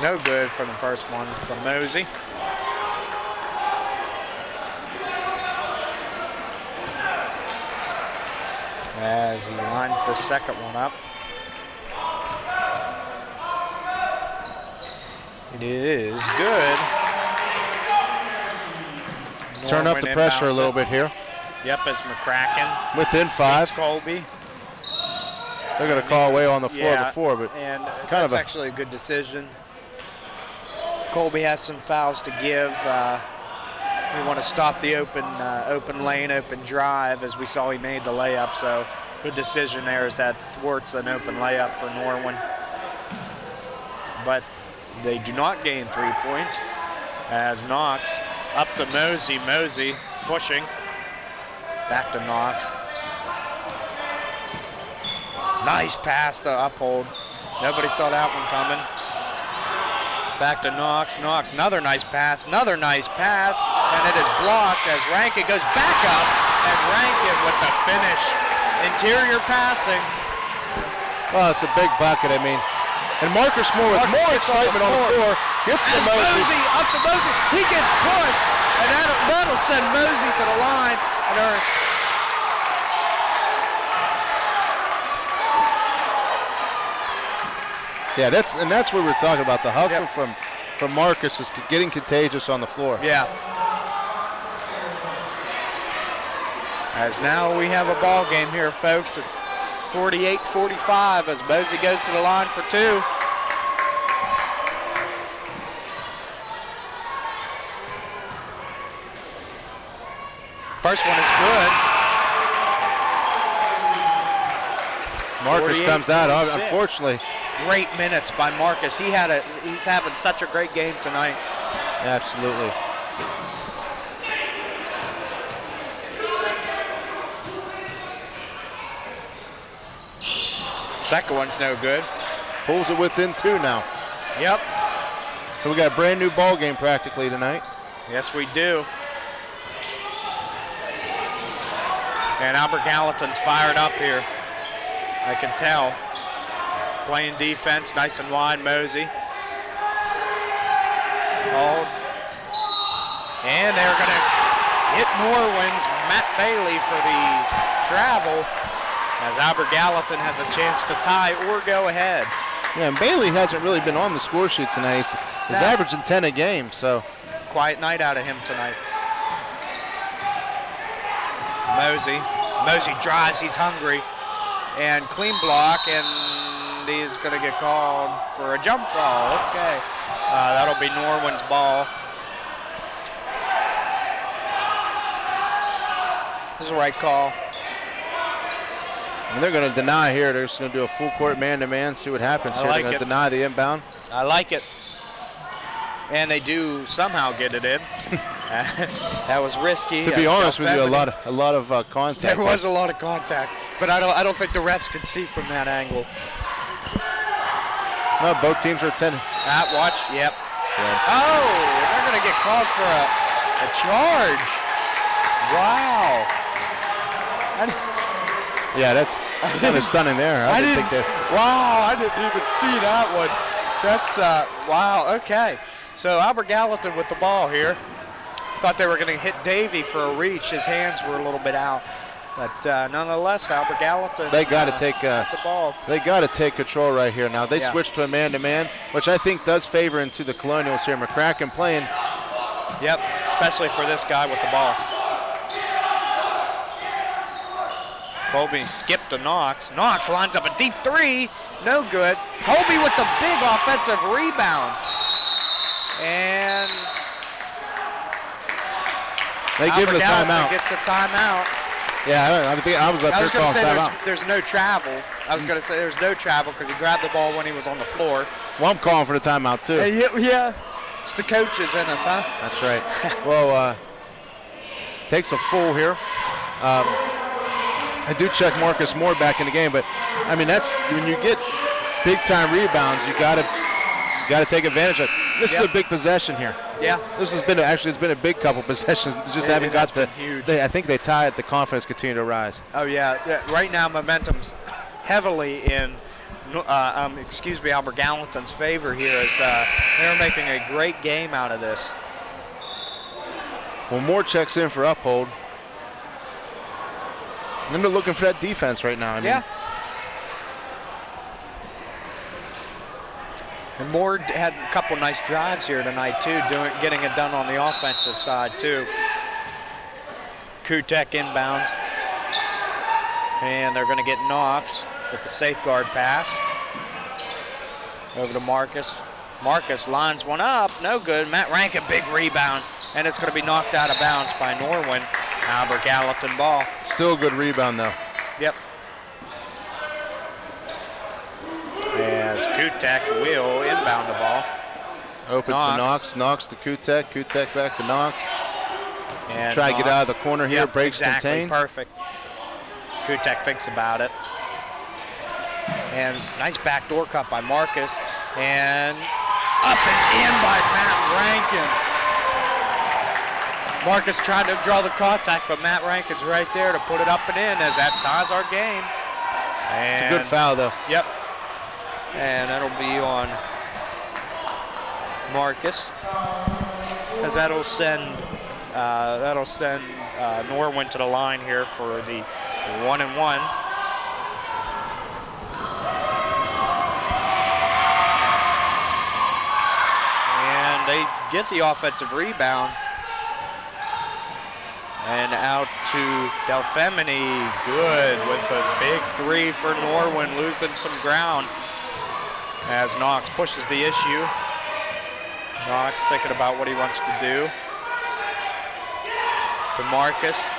No good for the first one from Mosey. As he lines the second one up. It is good. Turn up the pressure a little bit here. Yep, as McCracken. Within 5. Colby. They're going to call away on the floor before, but and that's actually a good decision. Colby has some fouls to give. We want to stop the open lane, open drive, as we saw he made the layup. So good decision there, as that thwarts an open layup for Norwin. But they do not gain 3 points, as Knox up to Mosey. Mosey pushing back to Knox. Nice pass to Uphold. Nobody saw that one coming. Back to Knox. Knox, another nice pass, and it is blocked as Rankin goes back up, and Rankin with the finish. Interior passing. Well, it's a big bucket, I mean. And Marcus Moore with more excitement on the floor. Gets to Mosey. Up to Mosey. He gets pushed, and that'll send Mosey to the line. Yeah, that's what we were talking about. The hustle from Marcus is getting contagious on the floor. Yeah. As now we have a ball game here, folks. It's 48-45 as Mosey goes to the line for 2. First one is good. Marcus comes out, unfortunately. Great minutes by Marcus. He's having such a great game tonight. Absolutely. Second one's no good. Pulls it within 2 now. Yep. So we got a brand new ball game practically tonight. Yes, we do. And Albert Gallatin's fired up here. I can tell. Playing defense, nice and wide, Mosey. Hold. And they're going to hit Norwin's Matt Bailey for the travel, as Albert Gallatin has a chance to tie or go ahead. Yeah, and Bailey hasn't really been on the score sheet tonight. He's averaging 10 a game, so. Quiet night out of him tonight. Mosey drives, he's hungry, and clean block, and he's gonna get called for a jump ball. Okay, that'll be Norwin's ball. This is the right call. And they're going to deny here. They're just going to do a full court man-to-man, see what happens here. They're going to deny the inbound. I like it. And they do somehow get it in. That was risky. To be honest with you, a lot of contact. There was a lot of contact, but I don't think the refs could see from that angle. No, both teams are 10. Watch, yep. Yeah. Oh, they're going to get called for a charge. Wow. Yeah, that's kind of stunning there. I didn't even see that one. That's, wow, okay. So Albert Gallatin with the ball here. Thought they were going to hit Davey for a reach. His hands were a little bit out. But nonetheless, Albert Gallatin. They got to take the ball. They got to take control right here. Now they switched to a man-to-man, which I think does favor into the Colonials here. McCracken playing. Yep, especially for this guy with the ball. Colby skipped to Knox. Knox lines up a deep three. No good. Colby with the big offensive rebound. And they give him the timeout. Gets a timeout. Yeah, I think I was up here calling timeout. There's no travel. I was going to say there's no travel because he grabbed the ball when he was on the floor. Well, I'm calling for the timeout too. Yeah. It's the coaches in us, huh? That's right. Well, takes a full here. I do check Marcus Moore back in the game, but I mean that's when you get big time rebounds, you gotta take advantage of it. This is a big possession here. Yeah. This has been it's been a big couple possessions. Just haven't got the. I think they tie it. The confidence continue to rise. Oh yeah. Right now momentum's heavily in. Albert Gallatin's favor here as they're making a great game out of this. Well, Moore checks in for Uphold. And they're looking for that defense right now. I mean. And Moore had a couple nice drives here tonight too, getting it done on the offensive side too. Kutek inbounds. And they're going to get Knox with the safeguard pass. Over to Marcus. Marcus lines one up, no good. Matt Rankin, big rebound. And it's going to be knocked out of bounds by Norwin. Albert Gallatin ball. Still a good rebound though. Yep. As Kutek will inbound the ball. Opens to Knox. Knox to Kutek. Kutek back to Knox. And try to get out of the corner here. Breaks contain. Perfect. Kutek thinks about it. And nice backdoor cut by Marcus. And up and in by Matt Rankin. Marcus tried to draw the contact, but Matt Rankin's right there to put it up and in as that ties our game. And it's a good foul though. Yep. And that'll be on Marcus, as that'll send Norwin to the line here for the 1-and-1. And they get the offensive rebound. And out to Delfemini, good with a big three for Norwin, losing some ground as Knox pushes the issue. Knox thinking about what he wants to do. To Marcus,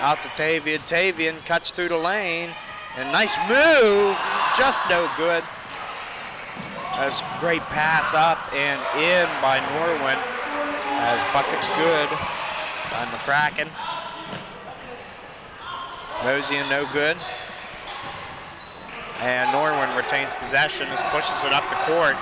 out to Tavian. Tavian cuts through the lane, and nice move, just no good. That's a great pass up and in by Norwin. Bucket's good. By McCracken. Mosian no good. And Norwin retains possession, just pushes it up the court.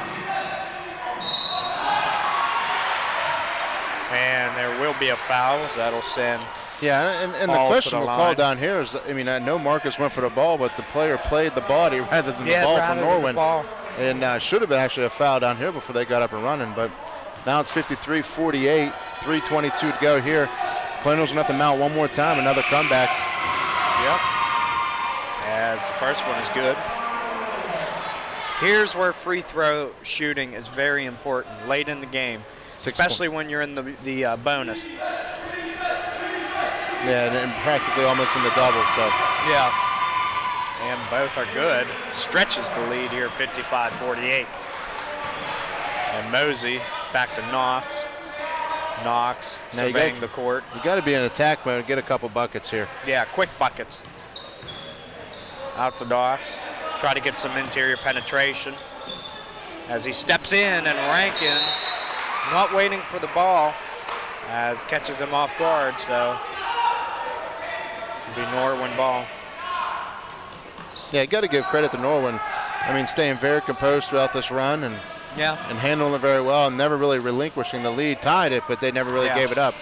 And there will be a foul. So that'll send. Yeah, and the questionable call down here is, I mean, I know Marcus went for the ball, but the player played the body rather than the ball from Norwin. And should have been actually a foul down here before they got up and running. But now it's 53-48, 3:22 to go here. Colonials going to have to mount one more time, another comeback. Yep. As the first one is good. Here's where free throw shooting is very important late in the game, especially when you're in the bonus. Yeah, and practically almost in the double, so. Yeah. And both are good. Stretches the lead here, 55-48. And Mosey back to Knox. Knox surveying the court. You got to be in attack mode and get a couple buckets here. Yeah, quick buckets. Out to Knox. Try to get some interior penetration. As he steps in, and Rankin not waiting for the ball as catches him off guard, so it'll be Norwin ball. Yeah, you got to give credit to Norwin. I mean, staying very composed throughout this run and handling it very well, and never really relinquishing the lead. Tied it, but they never really gave it up.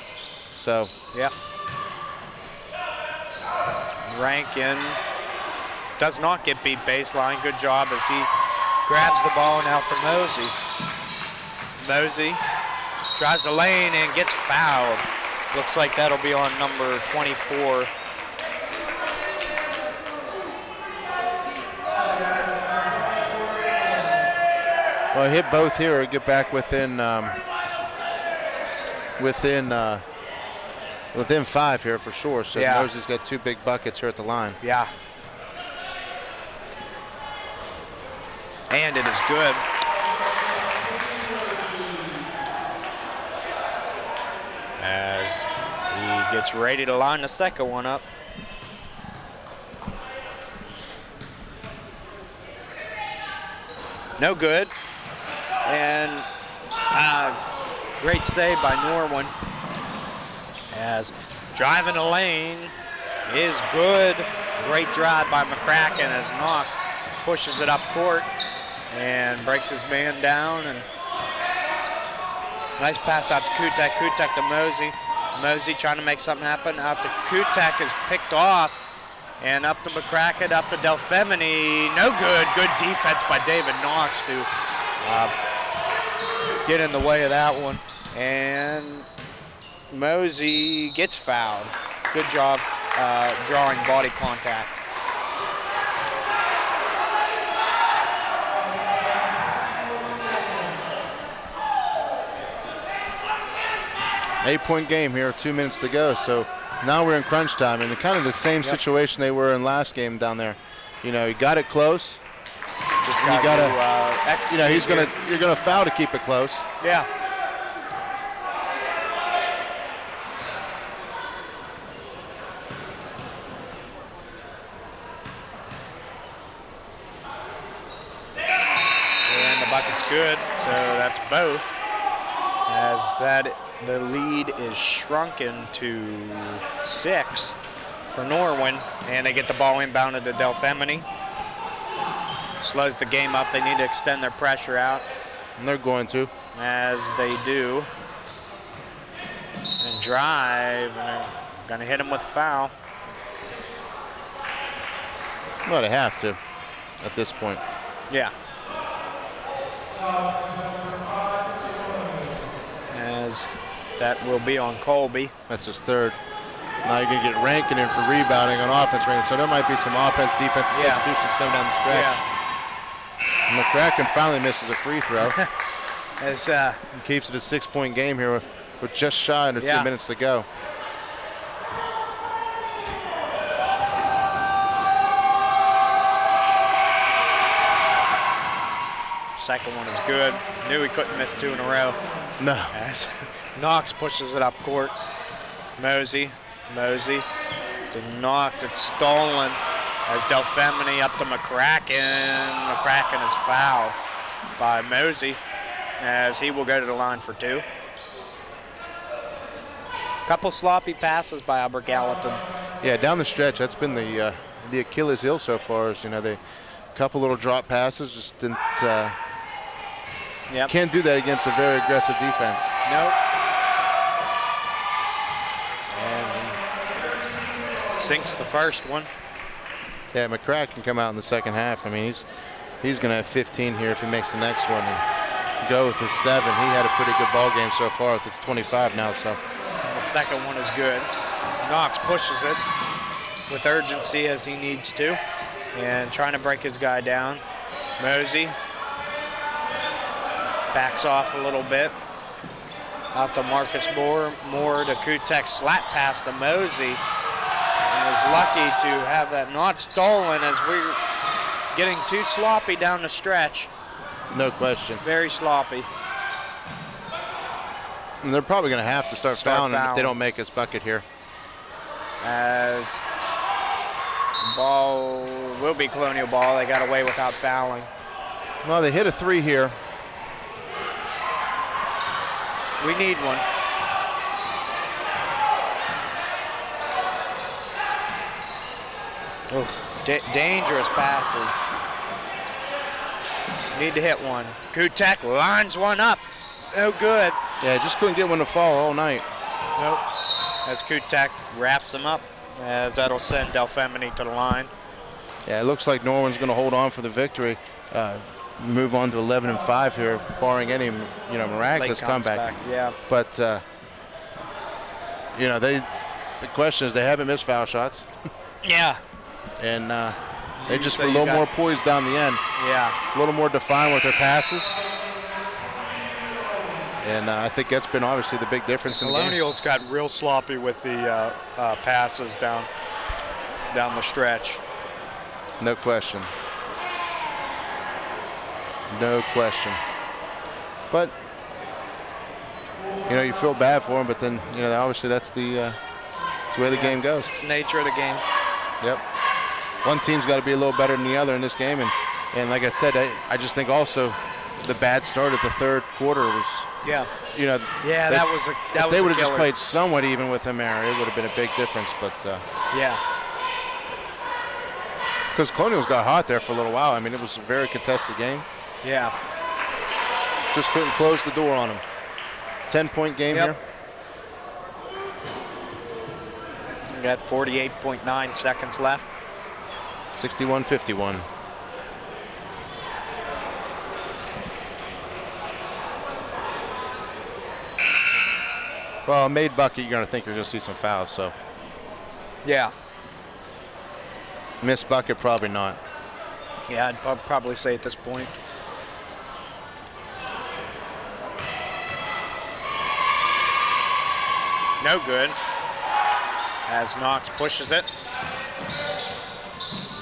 So. Yeah. Rankin does not get beat baseline. Good job as he grabs the ball and out to Mosey. Mosey tries the lane and gets fouled. Looks like that'll be on number 24. Well, hit both here or get back within 5 here for sure. So Mosey's got 2 big buckets here at the line. Yeah. And it is good. As he gets ready to line the second one up. No good. And great save by Norwin. As driving the lane is good. Great drive by McCracken as Knox pushes it up court and breaks his man down. And nice pass out to Kutek. Kutek to Mosey. Mosey trying to make something happen. Out to Kutek is picked off. And up to McCracken, up to Delfemini. No good. Good defense by David Knox to get in the way of that one. And Mosey gets fouled. Good job drawing body contact. Eight-point game here, 2 minutes to go. So now we're in crunch time, and kind of the same situation they were in last game down there. You know, you got it close. Just got to execute. You know, you're gonna foul to keep it close. Yeah. And the bucket's good, so that's both. As the lead is shrunken to 6 for Norwin, and they get the ball inbounded to Delfemini. Slows the game up. They need to extend their pressure out. And they're going to. As they do. And drive, and they're going to hit him with a foul. Well, they have to at this point. Yeah. As that will be on Colby. That's his third. Now you're going to get Rankin in for rebounding on offense, Rankin. So there might be some offense, defense substitutions coming down the stretch. Yeah. McCracken finally misses a free throw. As and keeps it a 6-point game here with just shy under 2 minutes to go. Second one is good. Knew he couldn't miss 2 in a row. No. As Knox pushes it up court. Mosey to Knox. It's stolen. As Delfemini up to McCracken. McCracken is fouled by Mosey as he will go to the line for 2. Couple sloppy passes by Albert Gallatin. Yeah, down the stretch, that's been the Achilles heel so far. Is, you know, they couple little drop passes, just didn't. Can't do that against a very aggressive defense. Nope. sinks the first one. Yeah, McCrack can come out in the second half. I mean, he's going to have 15 here if he makes the next one and go with his 7. He had a pretty good ball game so far. It's 25 now, so. The second one is good. Knox pushes it with urgency as he needs to and trying to break his guy down. Mosey backs off a little bit. Out to Marcus Moore to Kutek, slap pass to Mosey. And is lucky to have that not stolen as we're getting too sloppy down the stretch. No question. Very sloppy. And they're probably going to have to start fouling if they don't make this bucket here. As ball will be Colonial ball. They got away without fouling. Well, they hit a 3 here. We need one. Oh, dangerous passes. Need to hit one. Kutek lines one up. No good. Yeah, just couldn't get one to fall all night. Nope. As Kutek wraps him up, as that'll send Delfemini to the line. Yeah, it looks like Norwin's going to hold on for the victory. Move on to 11-5 here, barring any, miraculous comeback. Yeah. But the question is they haven't missed foul shots. Yeah. And they just were a little more poised down the end. Yeah. A little more defined with their passes. And I think that's been obviously the big difference in the game. Colonials got real sloppy with the passes down the stretch. No question. No question. But, you feel bad for them, but then, obviously that's the way the game goes. It's the nature of the game. Yep. One team's got to be a little better than the other in this game. And like I said, I just think also the bad start at the third quarter was, yeah. If they would have just played somewhat even with them there, it would have been a big difference. But yeah. Because Colonials got hot there for a little while. I mean, it was a very contested game. Yeah. Just couldn't close the door on them. 10-point game here. We got 48.9 seconds left. 61-51. Well, made bucket, you're going to think you're going to see some fouls, so. Yeah. Missed bucket, probably not. Yeah, I'd probably say at this point. No good. As Knox pushes it.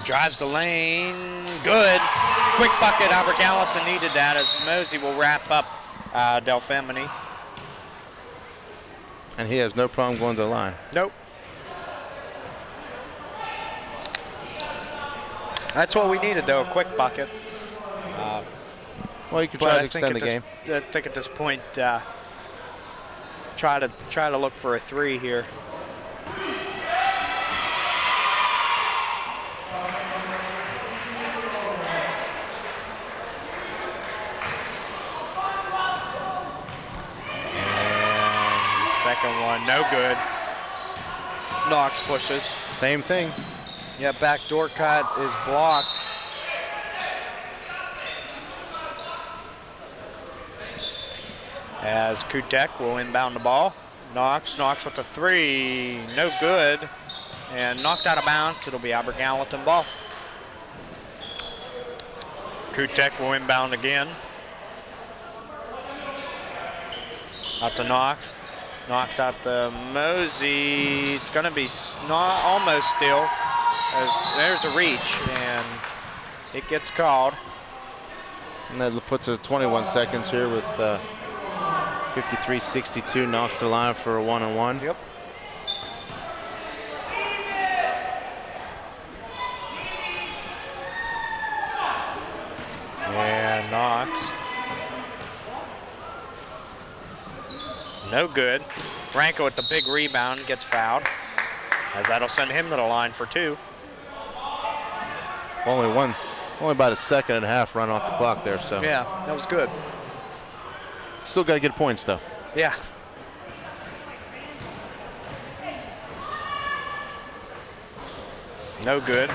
Drives the lane. Good. Quick bucket. Albert Gallatin needed that as Mosey will wrap up Delfemini. And he has no problem going to the line. Nope. That's what we needed, though, a quick bucket. Well, you could try to extend the game. I think at this point, try to look for a 3 here. And the second one, no good. Knox pushes. Same thing. Yeah, backdoor cut is blocked. As Kutek will inbound the ball. Knox with the 3, no good. And knocked out of bounds, it'll be Albert Gallatin ball. Kutek will inbound again. Out to Knox. Knox out to Mosey. It's gonna be almost still. As there's a reach, and it gets called. And that puts it at 21 seconds here with 53-62. Knocks the line for a 1-on-1. Yep. And Knox. No good. Branco with the big rebound gets fouled, as that'll send him to the line for 2. Only about a second and a half run off the clock there, so. Yeah, that was good. Still got to get points, though. Yeah. No good.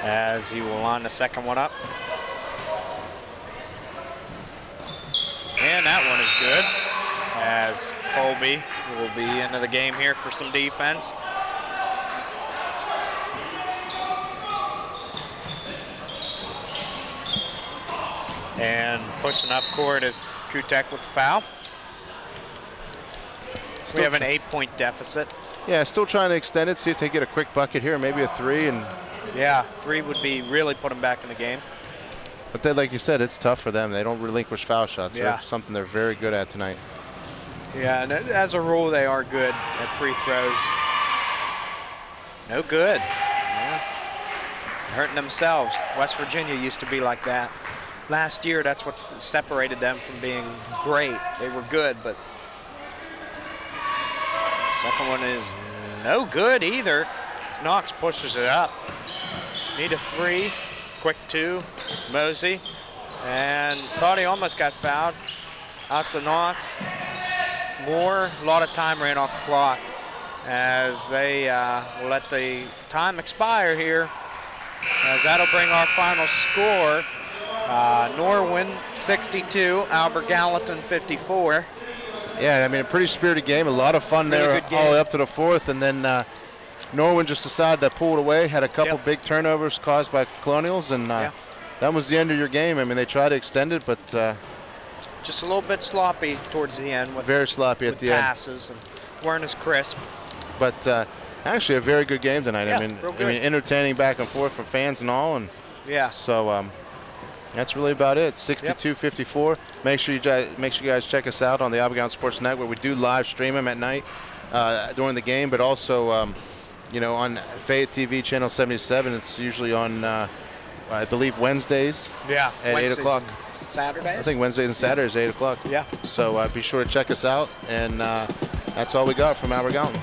As he will line the second one up. And that one is good. As Colby will be into the game here for some defense. And pushing up court is Kutek with the foul. So we have an 8-point deficit. Yeah, still trying to extend it, see if they get a quick bucket here, maybe a 3. And yeah, 3 would be really put them back in the game. But then, like you said, it's tough for them. They don't relinquish foul shots. Yeah. They're something they're very good at tonight. Yeah, and as a rule, they are good at free throws. No good. Yeah. Hurting themselves. West Virginia used to be like that. Last year, that's what separated them from being great. They were good, but second one is no good either. As Knox pushes it up. Need a 3, quick 2, Mosey. And thought he almost got fouled. Out to Knox. Moore, a lot of time ran off the clock as they will let the time expire here. As that'll bring our final score. Norwin 62, Albert Gallatin 54. Yeah, I mean, a pretty spirited game, a lot of fun Really there good game. all the way up to the 4th, and then Norwin just decided to pull it away, had a couple big turnovers caused by Colonials, and that was the end of your game. I mean, they tried to extend it, but just a little bit sloppy towards the end with very sloppy at the passes and weren't as crisp. But actually a very good game tonight. Yeah, I mean, real good. entertaining back and forth for fans and all, and so that's really about it. 62-54. Make sure you guys check us out on the Abigail Sports Network. We do live stream them at night during the game, but also you know, on Fayette TV channel 77. It's usually on I believe Wednesdays. Yeah. At Wednesdays 8 o'clock. and Saturdays. I think Wednesdays and Saturdays 8 o'clock. Yeah. So be sure to check us out, and that's all we got from Albert Gallatin.